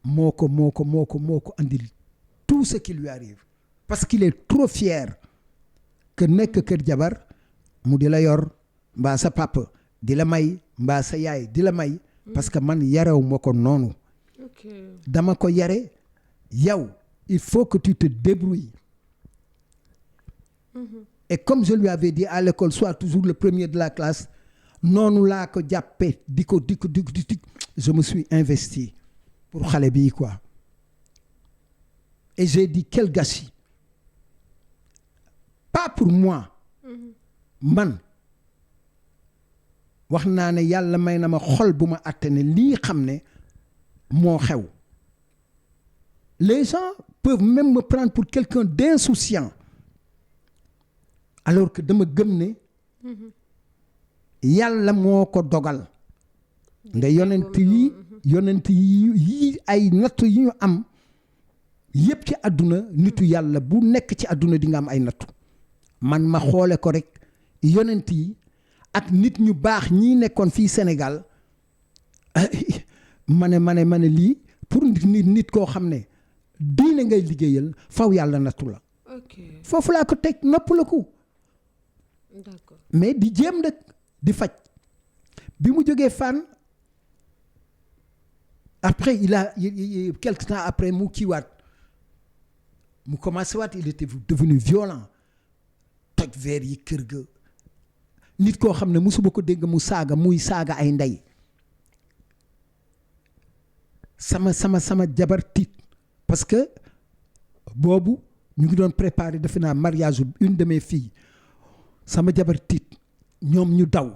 moo ko andil tout ce qui lui arrive parce qu'il est trop fier que nekk kër jabar mu di la yor mbaa sa papa di la may mbaa sa yaay di la may. Parce que man yarew ma ko noonu. Dama ko yare yow il faut que tu te débrouilles. Et comme je lui avais dit à l'école sois toujours le premier de la classe noonu laa ko jàppee di ko je me suis investi pour xale bi quoi. Et j'ai dit quel gâchis. Pas pour moi. Man wax naa ne yàlla may na ma xol bu ma àtte ne lii xam ne moo xew. Les gens peuvent même me prendre pour quelqu'un d'insouciant alors que dama gëm ne yàlla moo ko dogal. nga yonent yi ay nattu yi ñu am yépp ci àdduna nitu yàlla bu nekk ci àdduna di nga am ay nattu. Man ma xoole ko rek yonent yi ak nit ñu baax ñii nekkoon fii Sénégal ma ne lii pour nit koo xam ne diine ngay liggéeyal faw yàlla nattu la. Foofu laa ko teg noppaliku. D'accord. Mais di jéem nag di faj bi mu jógee Fann après il a quelque temps après mu kiiwaat mu commencé waat il était devenu violent toj verre yi kër ga nit koo xam ne musuma ko dégg muy saaga ay ndey sama jabar tiit parce que boobu ñu ngi doon préparer defe naa mariage une de mes filles sama jabar tiit ñoom ñu daw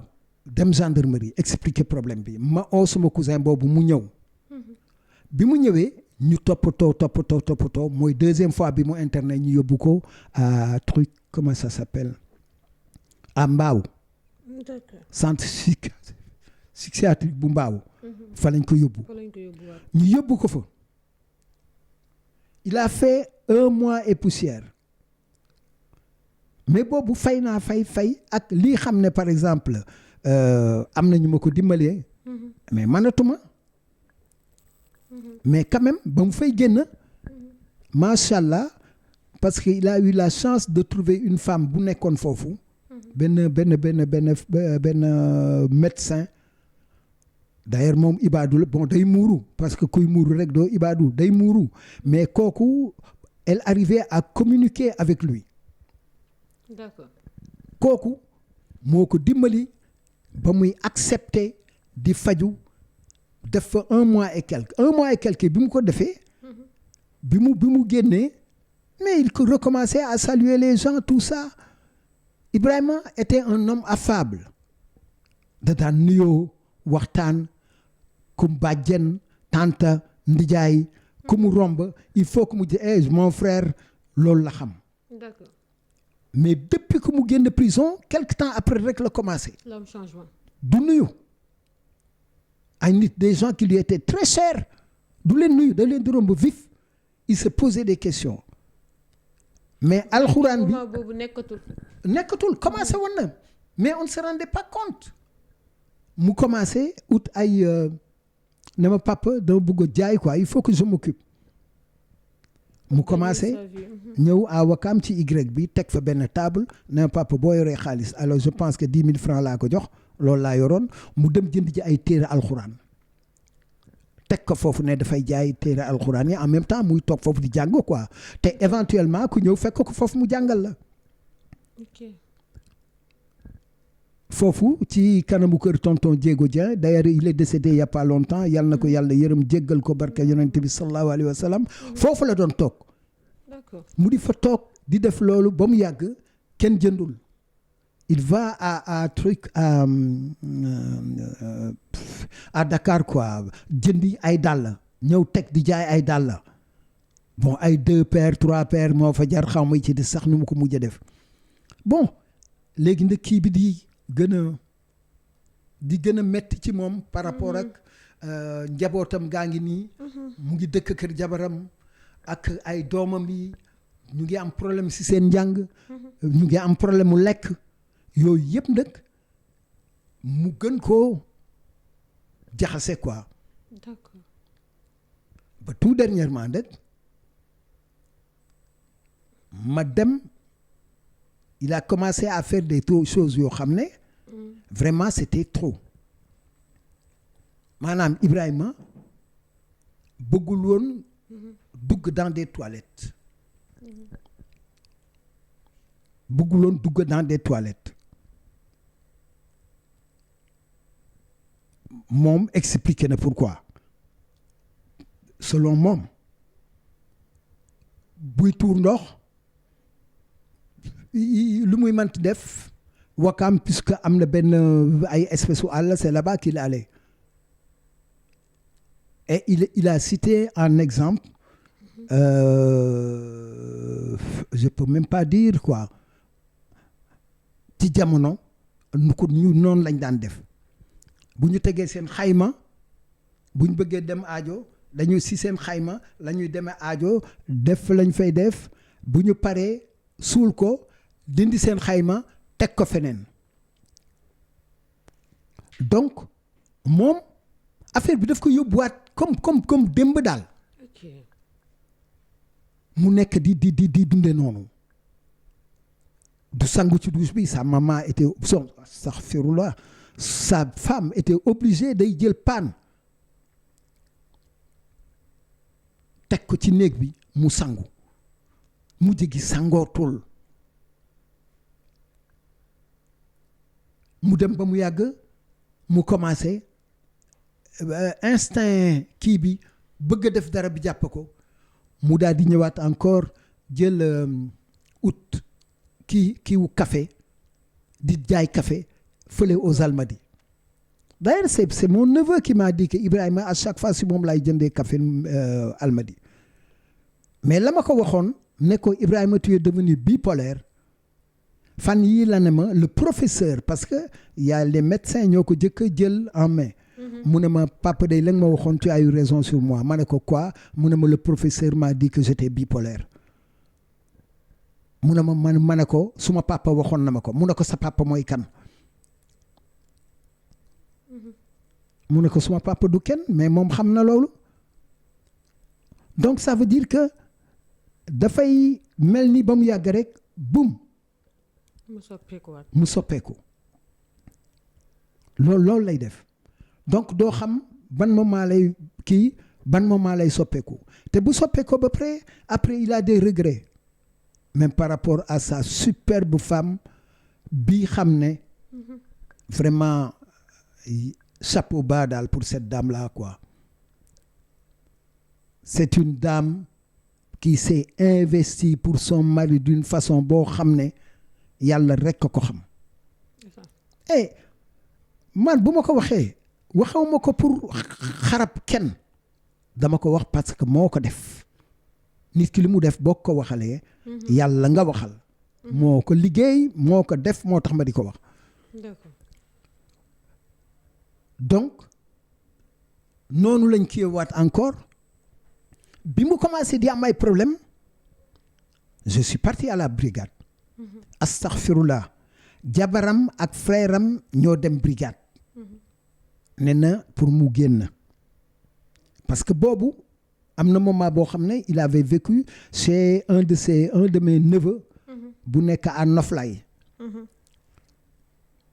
dem gendarmerie expliquer problème bi ma oo sama cousin boobu mu ñëw bi mu ñëwee ñu toppatoo mooy deuxième fois bi mu internet ñu yóbbu ko à truc comment ça s'appelle à Mbao. D'accord. Centre psychiatrique bu Mbao. fa lañ ko yóbbu. ñu yóbbu ko fa. Il a fait 1 mois et poussière mais boobu fay ak lii xam ne par exemple am na ñu ma ko dimbalee mais mënatuma mais quand même ba mu fay génn macha allah parce que il a eu la chance de trouver une femme bu nekkoon foofu benn médecin d'ailleurs moom ibaadu la bon day muuru parce que kuy muuru rek doo ibaadu day muuru mais kooku elle arrivait à communiquer avec lui. D'accord. kooku moo ko dimbali ba muy accepter di faju def fa 1 mois et quelque bi mu ko defee bi mu génnee mais il recommençait à saluer les gens tout ça Ibrahima était un homme affable da daan nuyoo waxtaan ku bàjjen tante ndijaay ku mu romb il faut que mu di mon frère loolu la xam. D'accord. mais depuis que mu génn prison quelque temps après rek la commencé. l'homme changement. du nuyu ay nit des gens qui lui étaient très chers du leen nuyu da leen di romb vif il se posait des questions mais alxuraan bi moment boobu nekkatul commencé woon na mais on ne se rendait pas compte mu commencé ut ay ne ma papa dama bëgg a jaay quoi il faut que je m'occupe mu commencé ñëw à Wakam ci Y bi teg fa benn table ne ma papa boo yoree xaalis alors je pense que 10 000 francs laa ko jox loolu laa yoroon mu dem jënd ji ay téere alxuraan teg ko foofu ne dafay jaay téere alxuraan yi en même temps muy toog foofu di jàng quoi te éventuellement ku ñëw fekk ko foofu mu jàngal la. ok. foofu ci kanamu kër tonton Diego Dieng d'ailleurs il est décédé il y a pas longtemps yàlla na ko yàlla yërëm jéggal ko barke yonent bi sallallahu alayhi wa sallam foofu la doon toog. D'accord. mu di fa toog di def loolu ba mu yàgg kenn jëndul il va à Dakar quoi jëndi ay dàll ñëw teg di jaay ay dàll bon ay 2 paires 3 paires moo fa jar xaw ma ci di sax nu mu ko mujj a def bon léegi nag kii bi di gën a metti ci moom par rapport ak njabootam gaa ngi nii mu ngi dëkk kër jabaram ak ay doomam yi ñu ngi am problème ci seen njàng ñu ngi am problème mu lekk yooyu yëpp nag mu gën koo jaxase quoi. D'accord. ba tout dernièrement nag ma dem il a commencé à faire des choses yoo xam ne vraiment c'était trop maanaam Ibrahima bëggul woon dugg dans des toilettes bëggul woon dugg dans des toilettes moom expliqué na pourquoi selon moom buy tuur ndox lu muy mënti def Wakam puisque am na benn ay espèce u àll c'est là-bas qu'il allait et il a cité un exemple je peux même pas dire quoi ci jamono nu ko ñu noonu lañ daan def bu ñu tegee seen xayma bu ñu bëggee dem aajo dañu si seen xayma la ñuy demee aajo def lañ fay def bu ñu paree suul ko dindi seen xayma teg ko feneen donc moom affaire bi daf ko yóbbuwaat comme démb daal. ok. mu nekk di dunde noonu du sangu ci douche bi sa maman était astaghfirullah sa femme était obligée day jël paan teg ko ci néeg bi mu sangu mujj gi sangootul mu dem ba mu yàgg mu commencé instinct kii bi bëgg a def dara bi jàpp ko mu daal di ñëwaat encore jël ut kiiwu café di jaay café fële aux Almadies d'ailleurs c'est mon neveu qui m'a dit que Ibrahima à chaque fois si moom laay jëndee café Almadies mais la ma ko waxoon ne ko Ibrahima tu es devenu bipolaire fan yii la ne ma le professeur parce que y a les médecins ñoo ko jëkk a jël en main mu ne ma papa day la nga ma waxoon tu as eu raison sur moi ma ne ko quoi mu ne ma le professeur m'a dit que j'étais bipolaire mu ne ma ne ko suma papa waxoon na ma ko mu ne ko sa papa mooy kan mu ne ko suma papa du kenn mais moom xam na loolu donc ça veut dire que dafay mel ni ba mu yàgg rek boum mu soppeeku loolu lay def donc doo xam ban moment lay kii ban moment lay soppeeku te bu soppeekoo ba après il a des regrets même par rapport à sa superbe femme bi xam ne vraiment chapeau bas daal pour cette dame là quoi c'est une dame qui s'est investie pour son mari d'une façon boo xam ne yàlla rekk ko xam et man bu ma ko waxee waxawuma ko pour xarab kenn dama ko wax parce que moo ko def nit ki li mu def boo ko waxalee yàlla nga waxal moo ko liggéey moo ko def moo tax ma di ko wax donc noonu lañ kiiwaat encore bi mu commencé di am ay problème je suis parti à la brigade astaghfirullah jabaram ak frère am ñoo dem brigade ne na pour mu génn parce que boobu am na moment boo xam ne il avait vécu chez un de mes neveux bu nekk à Noflay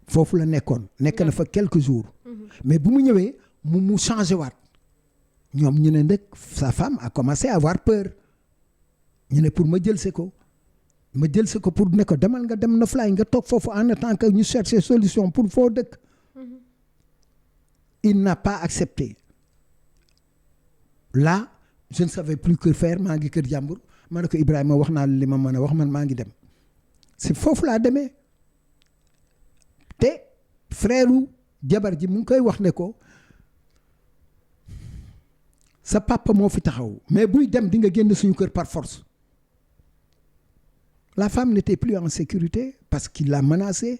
foofu la nekk na fa quelques jours mais bu mu ñëwee mu changé waat ñoom ñu ne nag sa femme a commencé à avoir peur ñu ne pour ma jël si ko pour ne ko demal nga dem Noflay nga toog foofu en attendant que ñu chercher solution pour foo dëkk il n'a pas accepté là je ne savais plus que faire maa ngi kër jàmbur ma ne ko Ibrahima wax naa li ma mën a wax man maa ngi dem c'est foofu laa demee te frère jabar ji mu ngi koy wax ne ko sa papa moo fi taxaw mais buy dem di nga génn suñu kër par force la femme n'était plus en sécurité parce qu'il l'a menacé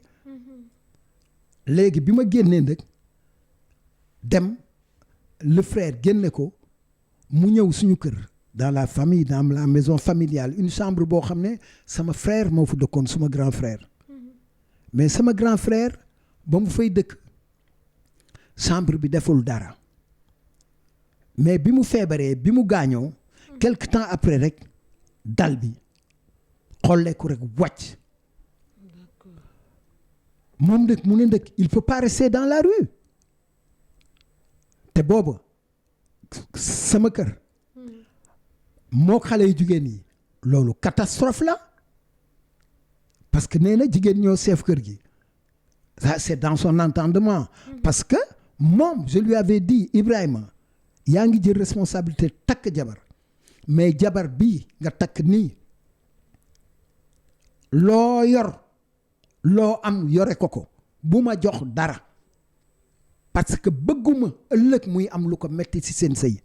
léegi bi ma génnee nag dem le frère génne ko mu ñëw suñu kër dans la famille dans la maison familiale une chambre boo xam ne sama frère moo fa dëkkoon suma grand frère mais sama grand frère ba mu fay dëkk chambre bi deful dara mais bi mu feebaree bi mu gaañoo quelque temps après rek dal bi xolleeku rek wàcc moom nag mu ne nag il peut pas rester dans la rue te booba sama kër moo xale yu jigéen yi loolu catastrophe la parce que nee na jigéen ñoo chef kër gi ça c'est dans son entendement parce que moom je lui avais dit Ibrahima yaa ngi jël responsabilité takk jabar mais jabar bii nga takk nii loo yor loo am yore ko bu ma jox dara parce que bëgguma ëllëg muy am lu ko metti ci seen sëy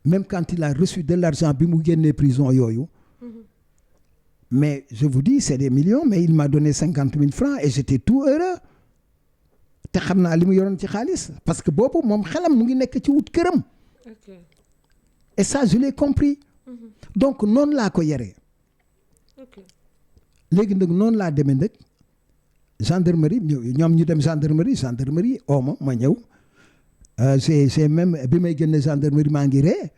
même quand il a reçu de l'argent bi mu génnee prison yooyu mais je vous dis c'est des millions mais il m'a donné 50 000 francs et j'étais tout heureux te xam naa li mu yoroon ci xaalis parce que boobu moom xelam mu ngi nekk ci wut këram et ça je l'ai compris donc noonu laa ko yaree léegi nag noonu laa demee nag gendarmerie ñoom ñu dem gendarmerie oo ma ñëw j'ai même bi may génne gendarmerie maa ngi ree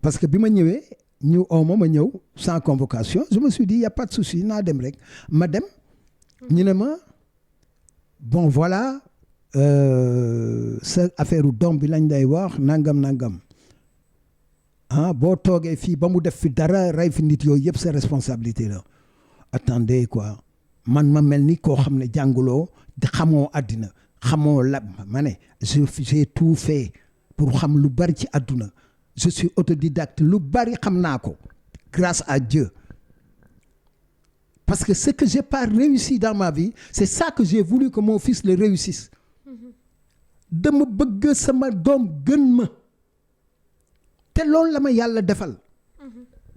parce que bi ma ñëwee ñu oo ma ñëw sans convocation je me suis dit y a pas de souci naa dem rek ma dem ñu ne ma bon voilà sa affaire doom bi lañ lay wax nangam boo toogee fii ba mu def fi dara rey fi nit yooyu yëpp sa responsabilité la attendez quoi man ma mel ni koo xam ne jànguloo di xamoo àddina xamoo la ma ne j'ai tout fait pour xam lu bari ci àdduna je suis autodidacte lu bari xam naa ko grâce à Dieu parce que ce que j'ai pas réussi dans ma vie c'est ça que j'ai voulu que mon fils le réussisse dama bëgg sama doom gën ma te loolu la ma yàlla defal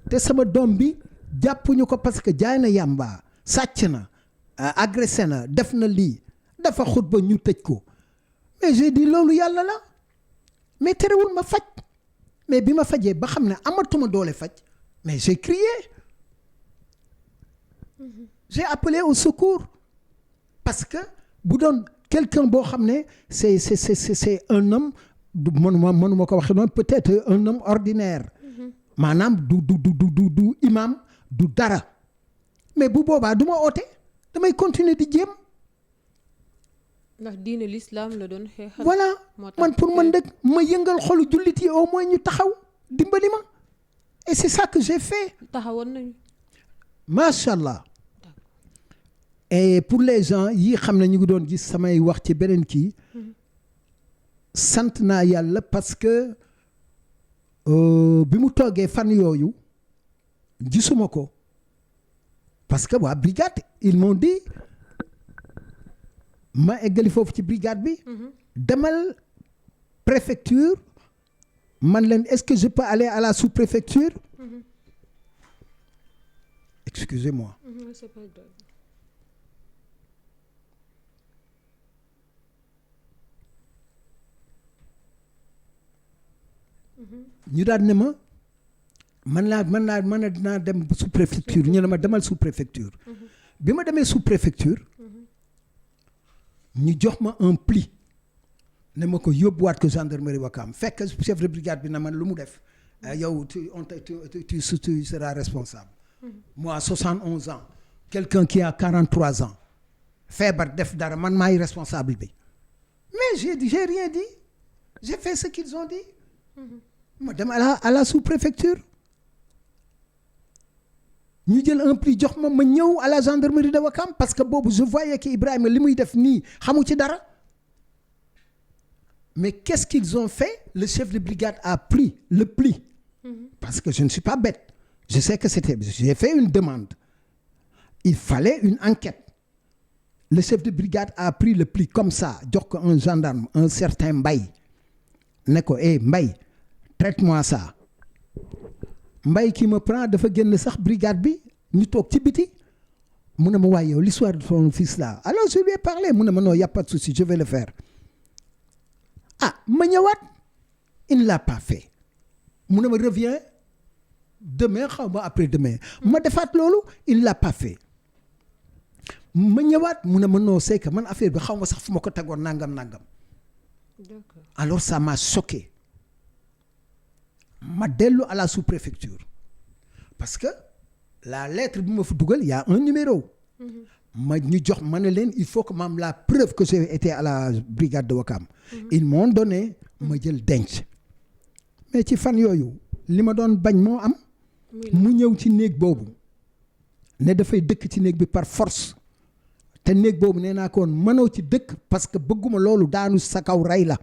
te sama doom bi jàppuñu ko parce que jaay na yàmba sàcc na agressé na def na lii dafa xutba ñu tëj ko mais j'ai dit loolu yàlla la mais terewul ma faj mais bi ma fajee ba xam ne amatuma doole faj mais j'ai crié j'ai appelé au secours parce que bu doon quelqu'un boo xam ne c'est un homme mënuma ko waxee noonu peut-être un homme ordinaire maanaam du imam du dara mais bu boobaa du ma oote damay continuer di jéem. ndax diine l'islam la doon xeexal. voilà man pour man rek ma yëngal xolu jullit yi au moins ñu taxaw dimbali ma et c'est ça que j'ai fait. taxawoon nañu. macha allah. et pour les gens yi xam ne ñu ngi doon gis samay wax ci beneen kii sant naa yàlla parce que bi mu toogee fan yooyu gisuma ko parce que waa brigade ils m'ont dit ma eggali foofu ci brigade bi demal préfecture man leen est-ce que je peux aller à la sous-préfecture excusez-moi c'est pas grave. ñu daal ne ma mën naa dem sous préfecture ñu ne ma demal sous préfecture bi ma demee sous préfecture ñu jox ma un pli ne ma ko yóbbuwaat ko gendarmerie Ouakam fekk chef de brigade bi na man lu mu def yow tu seras responsable moi 71 ans quelqu'un qui a 43 ans feebar def dara man maay responsable bi mais j'ai rien dit j'ai fait ce qu'ils ont dit ma dem à la sous-préfecture ñu jël un pli jox ma ñëw à la gendarmerie de Ouakam parce que boobu je voyais que Ibrahima li muy def nii xamu ci dara mais qu'est-ce qu'ils ont fait le chef de brigade a pris le pli parce que je ne suis pas bête je sais que j'ai fait une demande il fallait une enquête le chef de brigade a pris le pli comme ça jox ko un gendarme un certain Mbaye ne ko Mbaye traite-moi ça Mbaye qui me prend dafa génn sax brigade bi ñu toog ci biti mu ne ma waaye yow l'histoire de ton fils là alors je lui ai parlé mu ne ma non y a pas de souci je vais le faire ma ñëwaat il ne l'a pas fait mu ne ma reviens demain xaw ma après demain ma defaat loolu il ne l'a pas fait ma ñëwaat mu ne ma non c'est que man affaire bi xaw ma sax fu ma ko tegoon nangam. D'accord. Alors ça m'a choqué ma dellu à la sous-préfecture parce que la lettre bi ma fa dugal y a un numéro ma ñu jox ma ne leen il faut que ma am la preuve que j'ai été à la brigade de Ouakam ils m'ont donné ma jël denc mais ci fan yooyu li ma doon bañ moo am mu ñëw ci néeg boobu ne dafay dëkk ci néeg bi par force te néeg boobu nee naa ko woon mënoo ci dëkk parce que bëgguma loolu daanu sa kaw rey la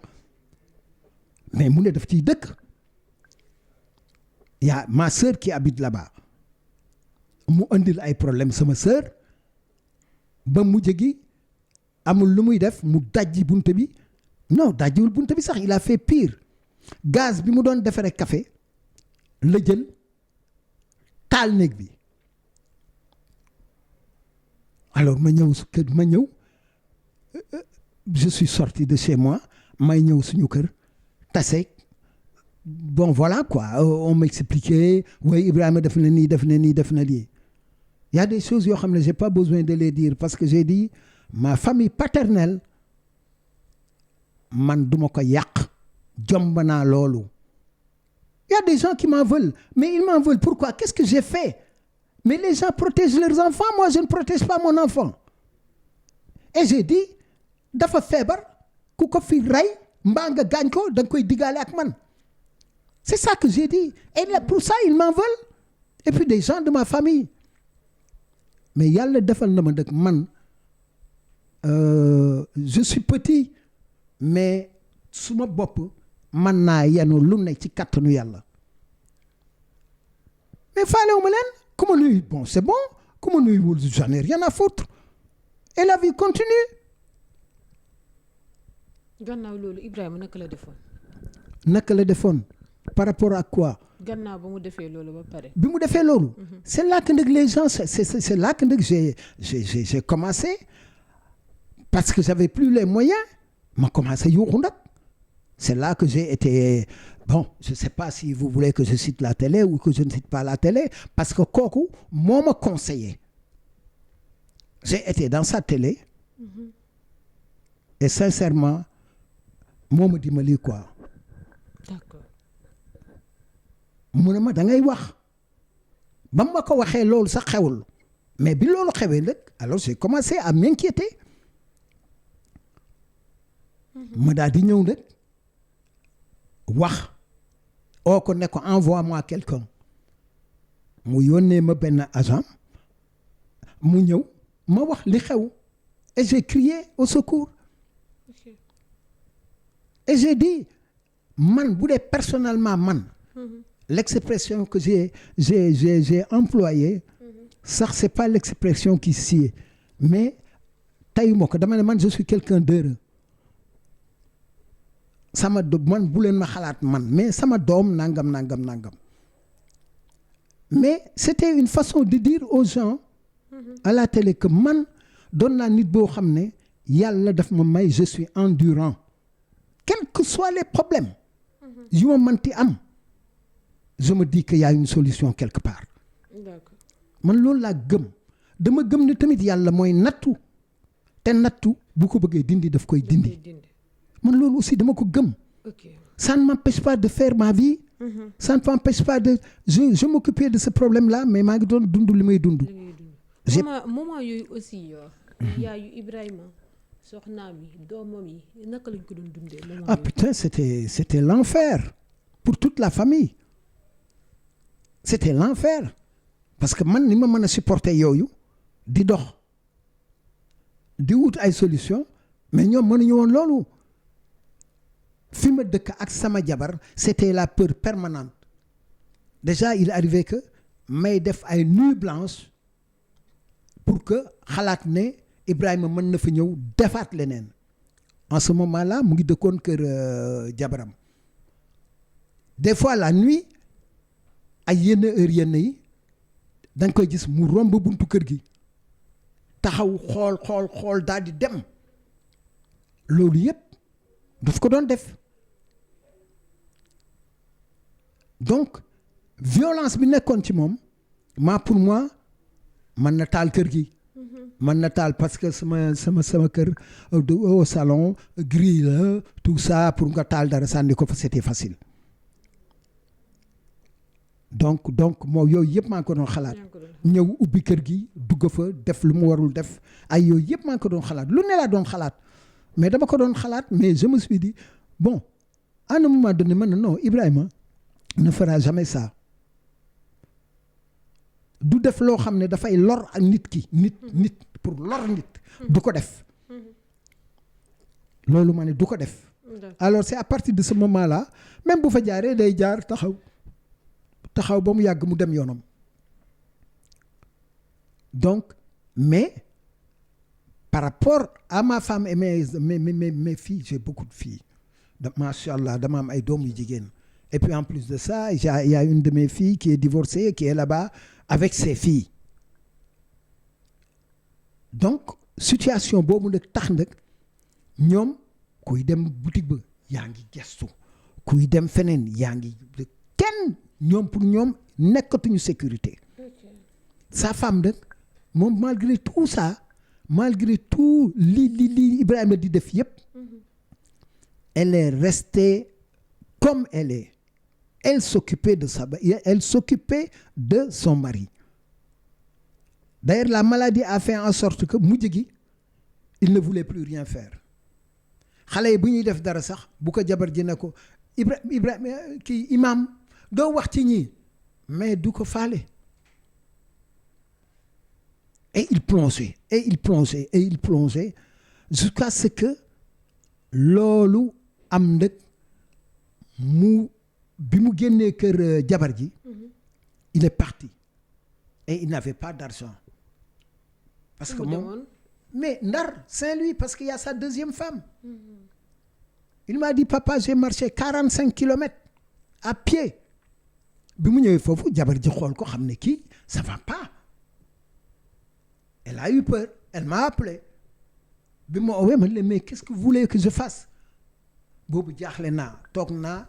mais mu ne daf ciy dëkk y a ma sœur qui habite là-bas mu andil ay problème sama sœur ba mujj gi amul lu muy def mu dajji bunte bi non dajjiwul bunte bi sax il a fait pire gaz bi mu doon defaree café la jël taal néeg bi alors ma ñëw su kër ma ñëw je suis sorti de chez moi may ñëw suñu kër tase bon voilà quoi on m'expliquait oui Ibrahima def na nii def na nii def na lii il y a des choses yoo xam ne j'ai pas besoin de les dire parce que j'ai dit ma famille paternelle man duma ko yàq jomb naa loolu il y a des gens qui m'en veulent mais ils m'en veulent pourquoi qu'est-ce que j'ai fait mais les gens protègent leurs enfants moi je ne protège pas mon enfant et j'ai dit dafa feebar ku ko fi rey mbaa nga gaañ ko da nga koy digaale ak man c'est ça que j'ai dit et là, pour ça ils m'en veulent et puis des gens de ma famille mais yàlla defal na ma nag man je suis petit mais suma bopp man naa yenu lu ne ci kattanu yàlla mais faalewuma leen ku ma nuyu bon c'est bon ku ma nuyuwul j'en ai rien à foutre et la vie continue. gannaaw loolu Ibrahima naka la defoon. par rapport à quoi. gannaaw ba mu defee loolu ba pare. bi mu defee loolu. c'est là que nag les gens c'est là que nag j'ai commencé parce que j'avais plus les moyens ma commencé yuuxu nag c'est là que j'ai été bon je sais pas si vous voulez que je cite la télé ou que je ne cite pas la télé parce que kooku moo ma conseillé j'ai été dans sa télé et sincèrement moo ma dimbali quoi. d'accord. mu ne ma da ngay wax ba ma ko waxee loolu sax xewul mais bi loolu xewee nag alors j'ai commencé à m'inquiéter ma daal di ñëw nag wax oo ko ne ko envoie-moi quelqu'un mu yónnee ma benn agent mu ñëw ma wax li xew et j'ai crié au secours ok. et j'ai dit man bu dee personnellement man l'expression que j'ai employée sax c'est pas l'expression qui sied mais tayuma ko dama ne man je suis quelqu'un d'heureux sama man bu leen ma xalaat man mais sama doom nangam mais c'était une façon de dire aux gens à la télé que man doon naa nit boo xam ne yàlla daf ma may je suis endurant quels que soient les problèmes yu ma mënti am je me dis qu'il y a une solution quelque part. d'accord. man loolu laa gëm dama gëm ne tamit yàlla mooy nattu te nattu bu ko bëggee dindi daf koy dindi man loolu aussi dama ko gëm. ok. ça ne m'empêche pas de faire ma vie. ça ne m'empêche pas de je m'occupais de ce problème là mais maa ngi doon dund li may dund. moment yooyu aussi yaayu Ibrahima soxnaam yi doomam yi naka lañ ko doon dundee. ah putain c'était l'enfer pour toute la famille c'était l'enfer parce que man ni ma mën a supporter yooyu di dox di wut ay solution mais ñoom mënuñu woon loolu fi ma dëkk ak sama jabar c'était la peur permanente déjà il arrivait que may def ay nuits blanches pour que xalaat ne Ibrahima mën na fa ñëw defaat leneen en ce moment-là mu ngi dëkkoon kër jabaram des fois la nuit ay yenn heure yenn yi da nga koy gis mu romb buntu kër gi taxaw xool daal di dem loolu yépp daf ko doon def donc violence bi nekkoon ci moom pour moi mën na taal kër gi mën na taal parce que sama kër au salon grille la tout ça pour nga taal dara sànni ko fa c'était facile donc moo yooyu yëpp maa ngi ko doon xalaat ñëw ubbi kër gi dugg fa def lu mu warul def ay yooyu yëpp maa ngi ko doon xalaat lu ne laa doon xalaat mais dama ko doon xalaat mais je me suis dit bon à un moment donné man non Ibrahima ne fera jamais ça du def loo xam ne dafay lor ak nit pour lor nit du ko def loolu ma ne du ko def alors c'est à partir de ce moment-là même bu fa jaaree day jaar taxaw ba mu yàgg mu dem yoonam donc mais par rapport à ma femme et mes filles j'ai beaucoup de filles machallah dama am ay doom yu jigéen et puis en plus de ça il y a une de mes filles qui est divorcée qui est là-bas avec ses filles donc situation boobu nag tax nag ñoom kuy dem boutique ba yaa ngi gestu kuy dem feneen yaa ngi kenn ñoom pour ñoom nekkatuñu sécurité sa femme nag moom malgré tout ça malgré tout li Ibrahima di def yépp elle est restée comme elle est elle s'occupait de son mari d'ailleurs la maladie a fait en sorte que mujj gi il ne voulait plus rien faire xale yi bu ñuy def dara sax bu ko jabar ji ne ko Ibrahima kii imam doo wax ci ñii mais du ko faale et il plongeait jusqu'à ce que loolu am nag bi mu génnee kër jabar ji il est parti et il n'avait pas d'argent parce que moom mais Ndar Saint-Louis parce qu'il y a sa deuxième femme il m'a dit papa j'ai marché 45 kilomètres à pied bi mu ñëwee foofu jabar ji xool ko xam ne kii ça va pas elle a eu peur elle m'a appelé bi ma oowee man mais qu'est-ce que vous voulez que je fasse boobu jaaxle naa toog naa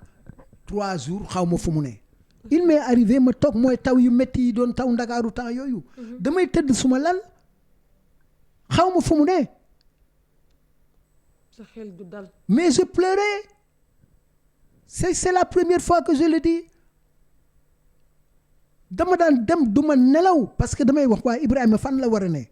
3 jours xaw ma fu mu ne il m'est arrivé ma toog mooy taw yu métti yi doon taw Ndakaaru temps yooyu damay tëdd suma lal xaw ma fu mu ne sa xel du dal. mais je pleurais c'est la première fois que je le dis dama daan dem du ma nelaw parce que damay wax waa Ibrahima fan la war a ne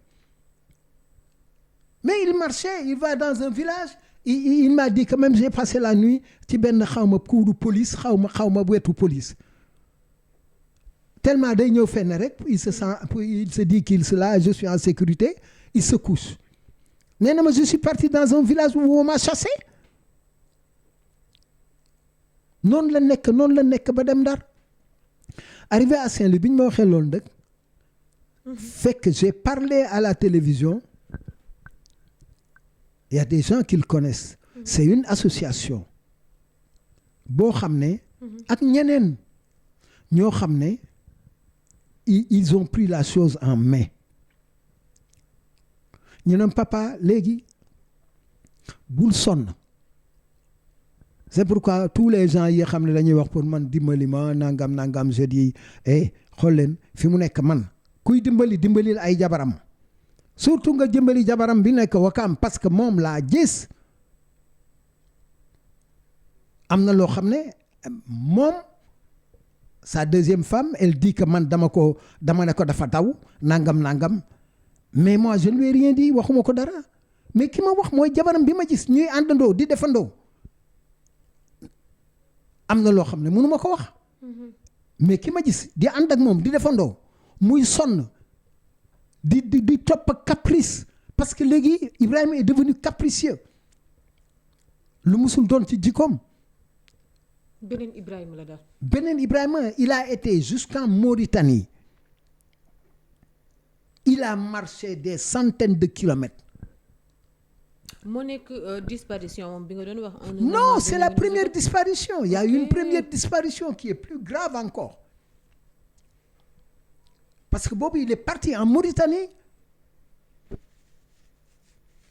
mais il marchait il va dans un village il m'a dit que même j'ai passé la nuit ci benn xaw ma kuuru police xaw ma wetu police tellement day ñëw fenn rek il se dit qu'il se là je suis en sécurité il se couche nee na ma je suis parti dans un village où on m'a chassé noonu la nekk ba dem Ndar arrivé à Saint-Louis bi ñu ma waxee loolu nag fekk j'ai parlé à la télévision il y a des gens qui le connaissent c'est une association boo xam ne ak ñeneen ñoo xam ne ils ont pris la chose en main ñu ne papa léegi bul sonn c'est pourquoi tous les gens yi xam ne dañuy wax pour man dimbali ma nangam je dis xool leen fi mu nekk man kuy dimbalil ay jabaram surtout nga dimbali jabaram bi nekk Wakaam parce que moom laa gis am na loo xam ne moom sa deuxième femme elle dit que man dama ne ko dafa daw nangam mais moi je ne lui ai rien dit waxuma ko dara mais ki ma wax mooy jabaram bi ma gis ñuy àndandoo di defandoo am na loo xam ne mënu ma ko wax mais ki ma gis di ànd ak moom di defandoo muy sonn di topp caprice parce que léegi Ibrahima est devenu capricieux lu musul doon ci jikkoom. beneen Ibrahima la daal. beneen Ibrahima il a été jusqu'en Mauritanie il a marché des centaines de kilomètres. moo nekk disparition bi nga doon wax. non c'est la première disparition il y a une première disparition qui est plus grave encore parce que boobu il est parti en Mauritanie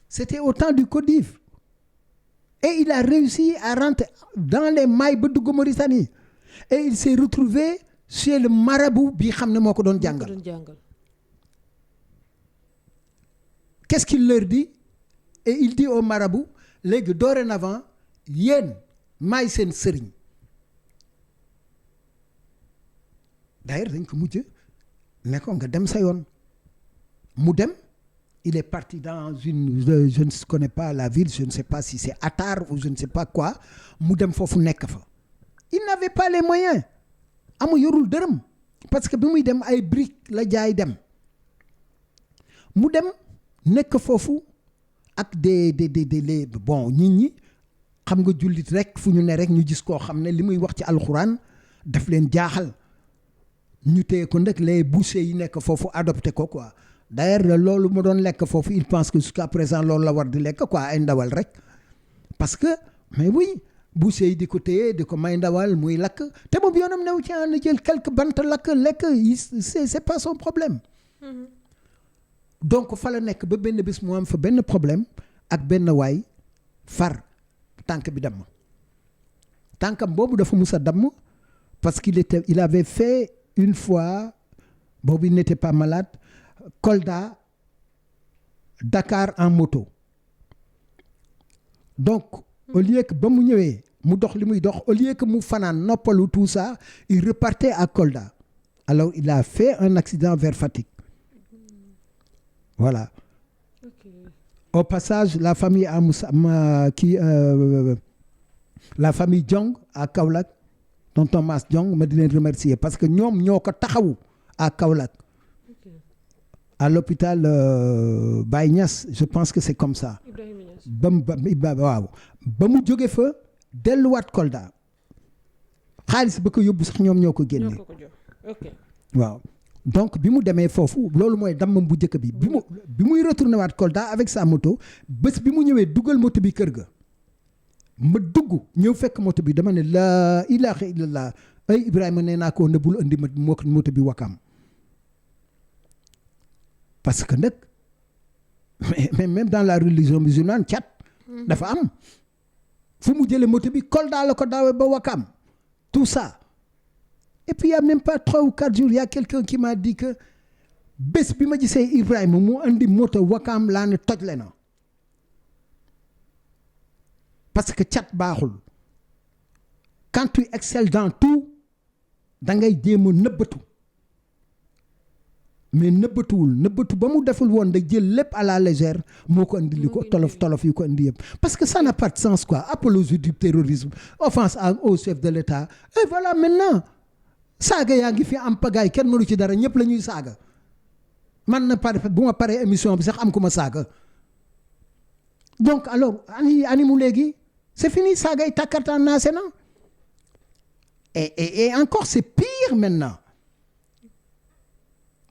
c'était au temps du Codiv et il a réussi à rentrer dans les mailles ba dugg Mauritanie et il s'est retrouvé chez le marabout bi xam ne moo ko doon jàngal. Qu'est-ce qu'il leur dit? Et il dit au marabout léegi dorénavant yéen maay seen sëriñ d'ailleurs dañ ko mujj ne ko nga dem sa yoon mu dem il est parti dans une je ne connais pas la ville je ne sais pas si c'est Attar ou je ne sais pas quoi mu dem foofu nekk fa il n'avait pas les moyens yorul dërëm parce que bi muy dem ay briques la jaay dem mu dem nekk foofu ak des bon nit ñi xam nga jullit rek fu ñu ne rek ñu gis koo xam ne li muy wax ci alxuraan daf leen jaaxal ñu téye ko nag les bouchers yi nekk foofu adopté ko quoi d'ailleurs loolu ma doon lekk foofu il pense que jusqu'à présent loolu la war di lekk quoi ay ndawal rek parce que mais oui bouchers yi di ko téye di ko may ndawal muy lakk te moom yoonam new ci na jël quelque bant lakk lekk c'est pas son problème. donc fa la nekk ba benn bés mu am fa benn problème ak benn waay far tànk bi damm tànkam boobu dafa mus a damm parce il avait fait une fois boobu il n'était pas malade Kolda Dakar en moto donc au lieu que ba mu ñëwee mu dox li muy dox au lieu que mu fanaan noppalu tout ça il repartait à Kolda alors il a fait un accident vers Fatick. Voilà. Au passage, la famille la famille Diong à Kaolack, tonton Mass Diong ma di leen remercier parce que ñoom ñoo ko taxawu à Kaolack. À l'hôpital Baye Niass, je pense que c'est comme ça. Waaw ba mu jóge fa delluwaat Kolda xaalis ba ko yóbbu sax ñoom ñoo ko génne. waaw. donc bi mu demee foofu loolu mooy dammam bu njëkk bi muy retourné waat Kolda avec sa moto bés bi mu ñëwee dugal moto bi kër ga ma dugg ñëw fekk moto bi dama ne laa ilaaha illallah ay Ibrahima nee naa ko nëbbul andi ma moto bi Wakaam parce que nag mais même dans la religion musulmane cat dafa am fu mu jëlee moto bi Kolda la ko daawee ba Wakaam tout ça. Et puis il y a même pas 3 ou 4 jours il y a quelqu'un qui m'a dit que bés bi ma gisee Ibrahima mu andi moto Wakaam laa ne toj le na parce que cat baaxul quand tu excelles dans tout da ngay jéem a nëbbatu mais nëbbatu ba mu deful woon da jël lépp à la légère moo ko indi li ko tolof yi ko indi yëpp parce que ça n'a pas de sens quoi apologie du terrorisme offense au chef de l'État et voilà maintenant saaga yaa ngi fi am pagaay kenn mënu ci dara ñëpp la ñuy saaga man na pare bu ma paree émission bi sax am ku ma saaga donc alors ani mu léegi c'est fini saaga yi tàkkartaan naa se na et encore c'est pire maintenant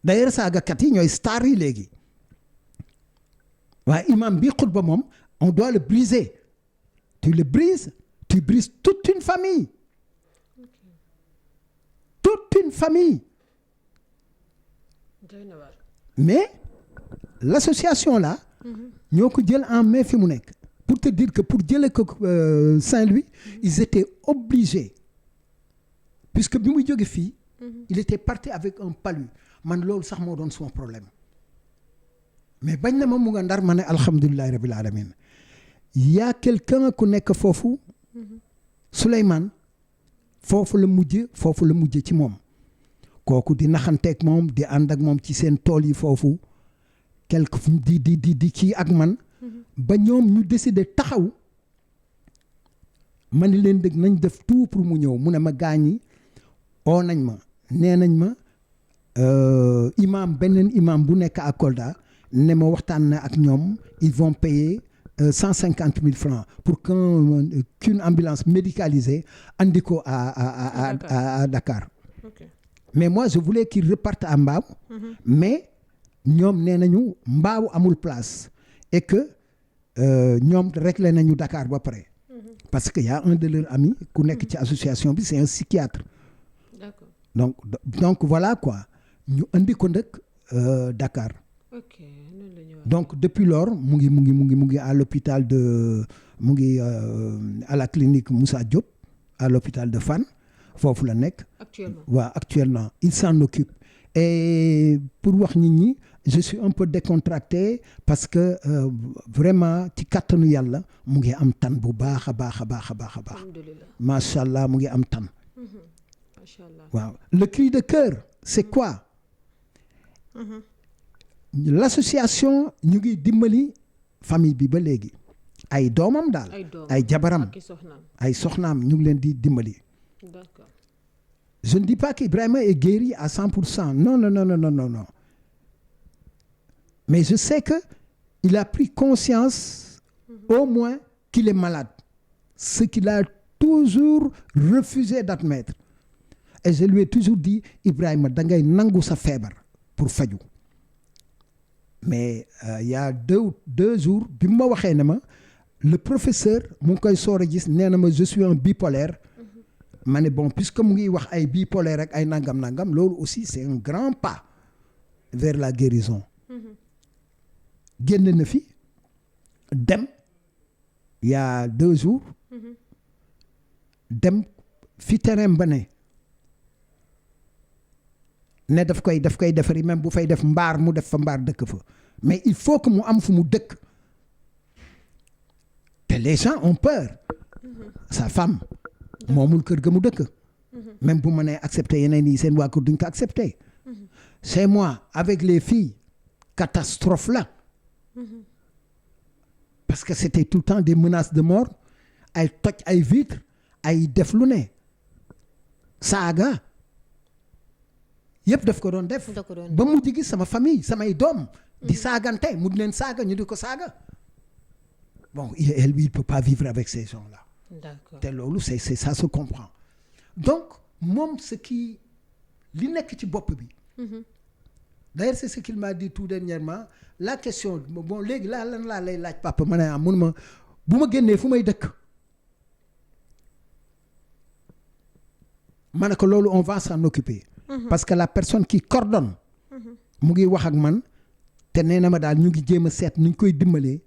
d'ailleurs saagakat yi ñooy star yi léegi waaye imam bi xutba moom on doit le briser tu le brises tu brises toute une famille mais l'association là ñoo ko jël en main fi mu nekk pour te dire que pour jëlee ko Saint-Louis ils étaient obligés puisque bi muy jóge fii il était parti avec un palu man loolu sax moo doon son problème mais bañ na ma mu nga Ndar ma ne alhamdulilahi rabbil alamin y a quelqu'un ku nekk foofu Souleymane foofu la mujj ci moom kooku di naxanteeg moom di ànd ak moom ci seen tool yi foofu quelque di kii ak man ba ñoom ñu décider taxaw ma ni leen dëgg nañ def tout pour mu ñëw mu ne ma gaañi oo nañ ma nee nañ ma beneen imam bu nekk à Kolda ne ma waxtaan na ak ñoom ils vont payer 150 000 francs pour qu'une ambulance médicalisée andi ko à Dakar. Okay. Mais moi je voulais qu'il reparte à Mbao mais ñoom nee nañu Mbao amul place et que ñoom réglé nañu Dakar ba pare parce que y a un de leurs amis ku nekk ci association bi c'est un psychiatre. D'accord. Donc voilà quoi ñu andi ko nag Dakar. Ok. Donc depuis lors mu ngi à l'hôpital de mu ngi à la clinique Moussa Diop à l'hôpital de Fann foofu la nekk. Actuellement il s'en occupe et pour wax nit ñi je suis un peu décontracté parce que vraiment ci kàttanu yàlla mu ngi am tan bu baax a baax. Macha allah mu ngi am tan. Macha allah waaw le cri de cœur c'est quoi. L'association ñu ngi dimbali famille bi ba léegi ay doomam daal ay jabaram ay soxnaam ñu ngi leen di dimbali. D'accord. Je ne dis pas qu'Ibrahima est guéri à 100%. Non. Mais je sais que il a pris conscience au moins qu'il est malade. Ce qu'il a toujours refusé d'admettre. Et je lui ai toujours dit Ibrahima da ngay nangu sa feebar pour faju. Mais il y a deux jours bi ma waxee ne ma le professeur mu ngi koy soor a gis nee na ma je suis un bipolaire. Ma ne bon puisque mu ngi wax ay bipolaire rek ay nangam loolu aussi c'est un grand pas vers la guérison. Génn na fi dem il y a 2 jours. dem fi terrain ba ne daf koy defari même bu fay def mbaar mu def fa mbaar dëkk fa mais il faut que mu am fu mu dëkk te les gens ont peur. Sa femme moomul kër ga mu dëkk. Même bu ma nee accepter yeneen yi seen waa kër duñ ko accepter. Chez moi avec les filles catastrophe là. Parce que c'était tout le temps des menaces de mort ay toj ay vitres ay def lu ne saaga yëpp daf ko doon def ba mu gis sama famille samay doom di saagante mu di leen saaga ñu di ko saaga bon il peut pas vivre avec ces gens-là. D'accord. Te loolu c'est ça se comprend donc moom ce qui li nekk ci bopp bi. D'ailleurs c'est ce qu'il m'a dit tout dernièrement la question bon léegi lan laa lay laaj papa ma ne mun ma bu ma génnee fu may dëkk ma ne ko loolu on va s'en occuper. Parce que la personne qui coordonne mu ngi wax ak man te nee na ma daal ñu ngi jéem a seet nu ñu koy dimbalee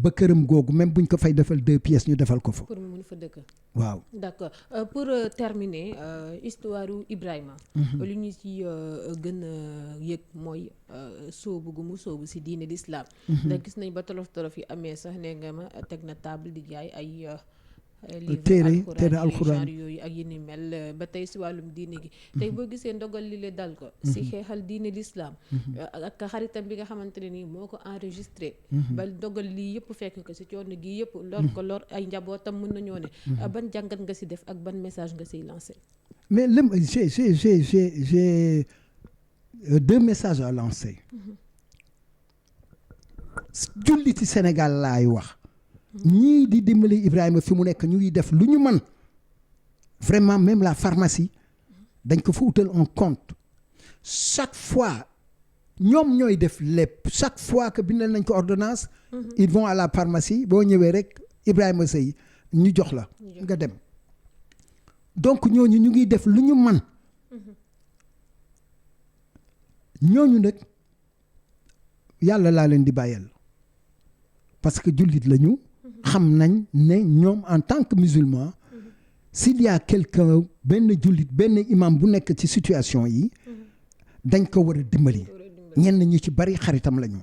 ba këram googu même buñ ko fay defal 2 pièces ñu defal ko fa. pour mu mun fa dëkk. waaw d'accord pour terminer histoire Ibrahima. lu ñu ci gën a yëg mooy sóobu gu mu sóobu si diine l'islam. ndax gis nañ ba tolof yi amee sax ne nga ma teg na table di jaay ay. téere alxuraan yooyu ak yi ni mel ba tey si wàllum diine gi tey boo gisee ndogal li le dal ko si xeexal diine l'islam ak xaritam bi nga xamante ne nii moo ko enregistré ba ndogal lii yëpp fekk ko si coono gi yëpp lor ay njabootam mën nañoo ne ban jàngat nga si def ak ban message nga siy lancé. mais j'ai 2 messages à lancer. julliti Sénégal laay wax. ñii di dimbali Ibrahima fi mu nekk ñu ngi def lu ñu mën vraiment même la pharmacie dañ ko fa utal en compte chaque fois ñoom ñooy def lépp chaque fois que bindal nañ ko ordonnance ils vont à la pharmacie boo ñëwee rek Ibrahima Seye ñu jox la nga dem donc ñooñu ñu ngi def lu ñu mën ñooñu nag yàlla laa leen di bàyyal parce que jullit lañu xam nañ ne ñoom en tant que musulman s'il y a quelqu'un benn jullit benn imam bu nekk ci situation yi dañ ko war a dimbali ñenn ñu ci bari xaritam lañu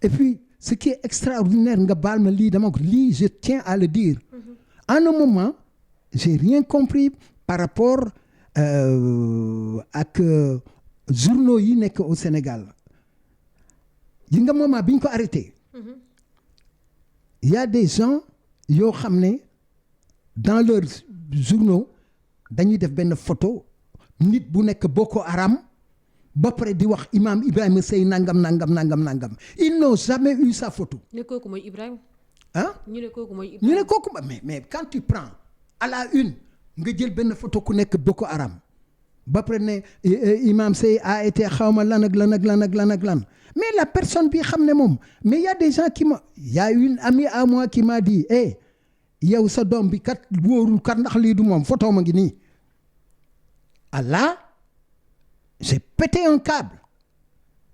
et puis ce qui est extraordinaire nga baal ma lii dama ko lii je tiens à le dire en un moment j'ai rien compris par rapport ak journaux yi nekk au Sénégal yi nga moment bi ñu ko arrêté il y a des gens yoo xam ne dans leurs journaux dañuy def benn photo nit bu nekk Boko Haram ba pare di wax imam Ibrahima Seye nangam ils n'ont jamais eu sa photo. ñu ne kooku mooy Ibrahima. ah ñu ne kooku mooy Ibrahima. ñu ne kooku mais quand tu prends à la une nga jël benn photo ku nekk Boko Haram ba pare ne imam Seye a été xawma lan ak lan. Mais la personne bi xam ne moom mais y a des gens il y a une amie à moi qui m'a dit yow sa doom bi kat wóorul kat ndax lii du moom photo ma ngi nii Allah j'ai pété un câble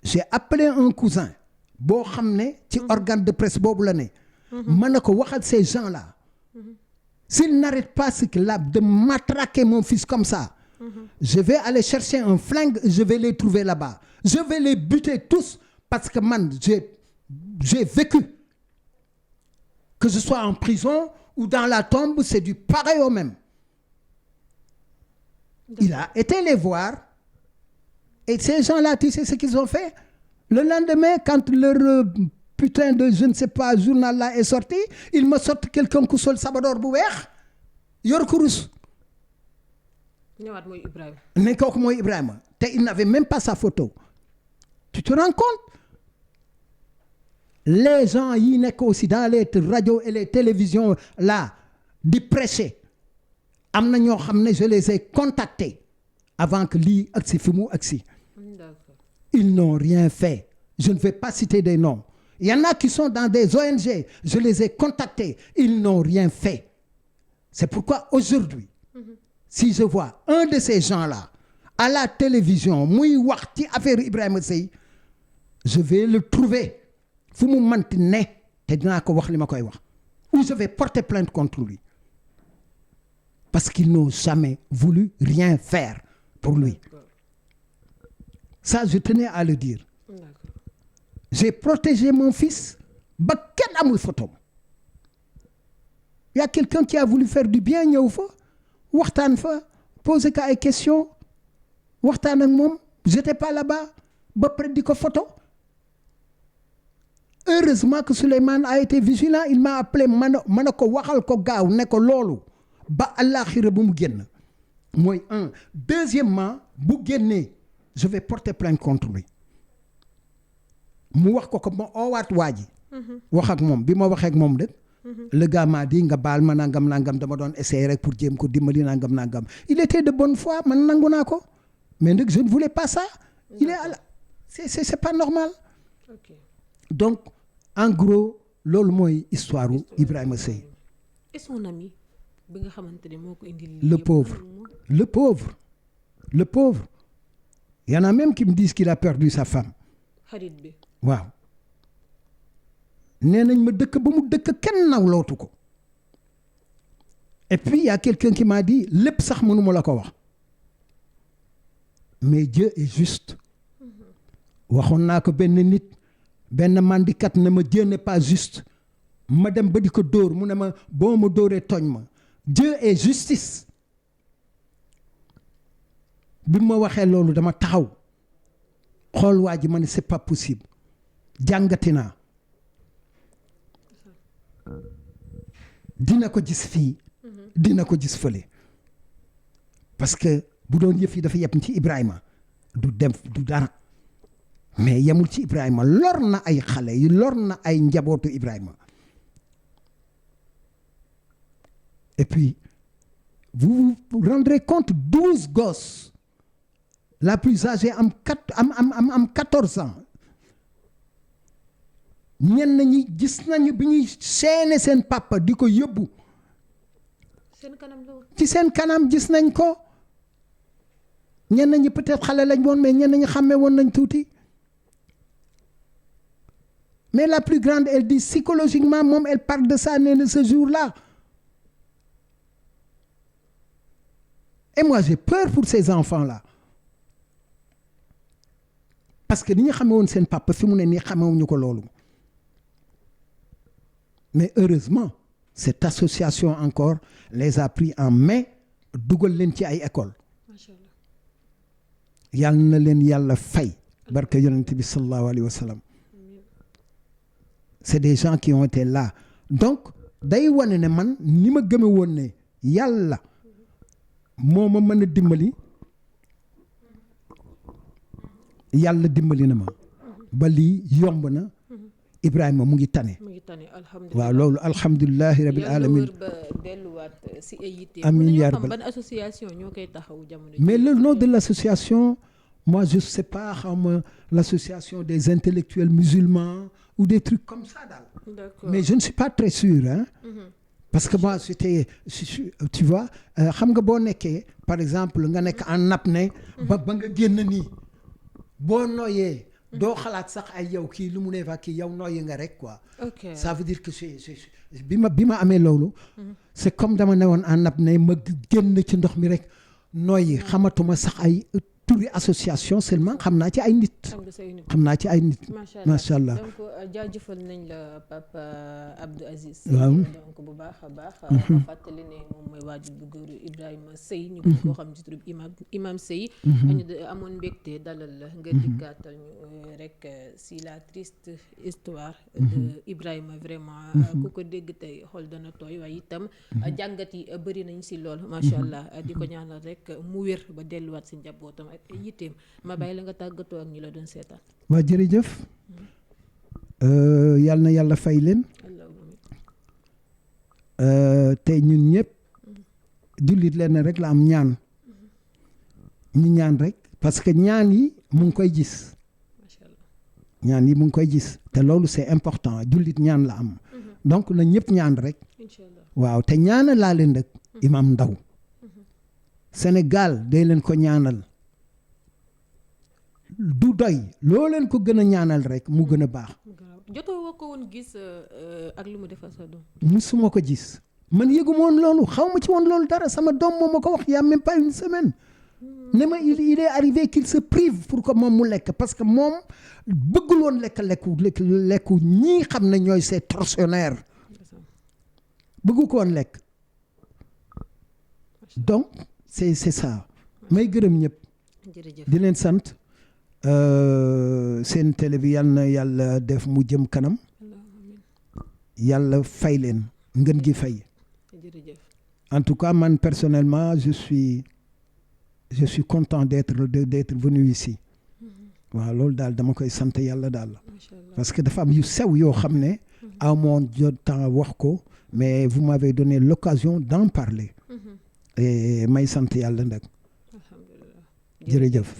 j'ai appelé un cousin boo xam ne ci organe de presse boobu la ne mën na ko waxal ces gens là s'ils n'arrêtent pas de matraquer mon fils comme ça je vais aller chercher un flingue je vais les trouver là-bas je vais les buter tous parce que man j'ai vécu que je sois en prison ou dans la tombe c'est du pareil au même. Il a été les voir et ces gens-là tu sais ce qu'ils ont fait le lendemain quand leur putain de je ne sais pas journal là est sorti ils me sortent quelqu'un ku sol sabadoor bu weex yor kurus. ñëwaat mooy Ibrahima. ne kooku mooy Ibrahima te il n'avait même pas sa photo. Tu te rends compte? Les gens yi nekk aussi dans les radios et les télévisions là di prêcher am na ñoo xam ne je les ai contactés avant que lii agsi fi mu agsi. Ils n'ont rien fait. Je ne vais pas citer des noms. Il y en a qui sont dans des ONG. Je les ai contactés. Ils n'ont rien fait. C'est pourquoi aujourd'hui, si je vois un de ces gens-là à la télévision muy wax ci affaire Ibrahima Seye je vais le trouver fu mu manti ne te dinaa ko wax li ma koy wax ou je vais porter plainte contre lui parce qu'ils n'ont jamais voulu rien faire pour lui. Ça je tenais à le dire. J'ai protégé mon fils ba kenn amul photo. Il y a quelqu'un qui a voulu faire du bien ñëw fa waxtaan fa poser ko ay questions waxtaan ak moom j'étais pas là-bas ba pare di ko photo. Heureusement que Souleymane a été vigilant il m'a appelé ma ne ko waxal ko gaaw ne ko loolu ba àllaaxira bu mu génn mooy un. Deuxièmement bu génnee je vais porter plainte contre lui mu wax ko ma oowaat waa ji wax ak moom bi ma waxee ak moom de le gars m'a dit nga baal ma nangam dama doon essayer rek pour jéem ko dimbali nangam il était de bonne foi man nangu naa ko mais nag je ne voulais pas ça. Il est à la c'est pas normal. Okay. Donc en gros loolu mooy histoire u Ibrahima Seye. Et son ami bi nga xamante ne moo ko indi le pauvre il y en a même qui me disent qu'il a perdu sa femme. xarit bi waaw nee nañ ma dëkk ba mu dëkk kenn nawlootu ko et puis il y a quelqu'un qui m'a dit lépp sax mënuma la ko wax mais Dieu est juste waxoon naa ko benn nit benn mandikat ne ma Dieu n'est pas juste ma dem ba di ko dóor mu ne ma boo ma dóoree tooñ ma Dieu est justice bi ma waxee loolu dama taxaw xool waa ji ma ne c'est pas possible jàngati naa dina ko gis fii dina ko gis fële parce que bu doon yëf yi dafa yem ci Ibrahima du dem du dara mais yemul ci Ibrahima lor na ay xale yi lor na ay njabootu Ibrahima et puis vous vous rendrez compte 12 gosses la plus âgée am 14 ans ñenn ñi gis nañu bi ñuy seene seen papa di ko yóbbu ci seen kanam gis nañ ko ñenn ñi peut-être xale lañ woon mais ñenn ñi xàmmee woon nañ tuuti mais la plus grande elle dit psychologiquement moom elle parle de ça nee na ce jour-là et moi j'ai peur pour ces enfants-là parce que ni ñu xamee woon seen papa fi mu ne nii xamewuñu ko loolu mais heureusement cette association encore les a pris en main dugal leen ci ay école yàlla na leen yàlla fay barke yonent bi sallallahu alayhi wa sallam c'est des gens qui ont été là donc day wane ne man ni ma gëme woon ne yàlla moo ma mën a dimbali yàlla dimbali na ma ba lii yomb na Ibrahima mu ngi tane alhamdulilah waaw loolu alhamdulilahi rabil alamin amiin yaa rabbal ban association ñoo koy taxaw jamono mais le nom de l'association moi je sais pas xam l'association des intellectuels musulmans ou des trucs comme ça daal mais je ne suis pas très sûr hein parce que moi c'était tu vois xam nga boo nekkee par exemple nga nekk en apnée ba nga génn nii boo noyee doo xalaat sax ay yow kii lu mu ne fa kii yow noyyi nga rek quoi ça veut dire que bi ma amee loolu c'est comme dama ne woon en apnée ma génn ci ndox mi rek noyyi xamatuma sax ay turi association seulement xam naa ci ay nit xam naa ci ay nit macha allah donc jaajëfal nañ la Papa Abdou Aziz waaw donc bu baax a baax ma fàttali ne moom mooy waajur bu góor Ibrahima Seye ñu gën koo xam ci turub imam Seye ñu amoon mbégte dalal la nga dikkaatal ñu rek si la triste histoire de Ibrahima vraiment ku ko dégg tey xol dana tooy waaye itam jàngat yi bëri nañ si lool macha allah di ko ñaanal rek mu wér ba delluwaat si njabootam yitteem ma bàyyi la nga tàggatoo ak ñi la doon seetaan waa jërëjëf yàlla na yàlla fay leen te ñun ñëpp jullit leen rek la am ñaan ñu ñaan rek parce que ñaan yi mu ngi koy gis ñaan yi mu ngi koy gis te loolu c'est important jullit ñaan la am donc na ñëpp ñaan rek waaw te ñaana laa leen rek imam Ndaw Sénégal day leen ko ñaanal du doy loo leen ko gën a ñaanal rek mu gën a baax jotoo ko woon gis ak lu mu defal sa doom musuma ko gis man yëguma woon loolu xaw ma ci woon loolu dara sama doom moo ma ko wax y a même pas une semaine ne ma il est arrivé qu'il se prive pour que moom mu lekk parce que moom bëggul woon lekku ñii xam ne ñooy ces tortionnaires bëggu ko woon lekk donc c'est ça may gërëm ñëpp di leen sant seen télé bi yal na yàlla def mu jëm kanam yàlla fay leen ngeen gi fay en tout cas man personnellement je suis content d'être venu ici waaw loolu daal dama koy sant yàlla daal parce que dafa am yu sew yoo xam ne amoon jot temps wax ko mais vous m'avez donné l'occasion d'en parler et may sant yàlla nag jërëjëf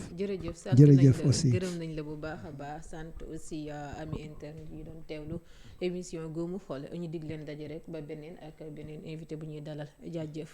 jërëjëf aussi gërëm nañ la bu baax a baax sant aussi ami internet yi doon teewlu émission Góomu Xol ñu dig leen daje rek ba beneen ak beneen invité bu ñuy dalal jaajëf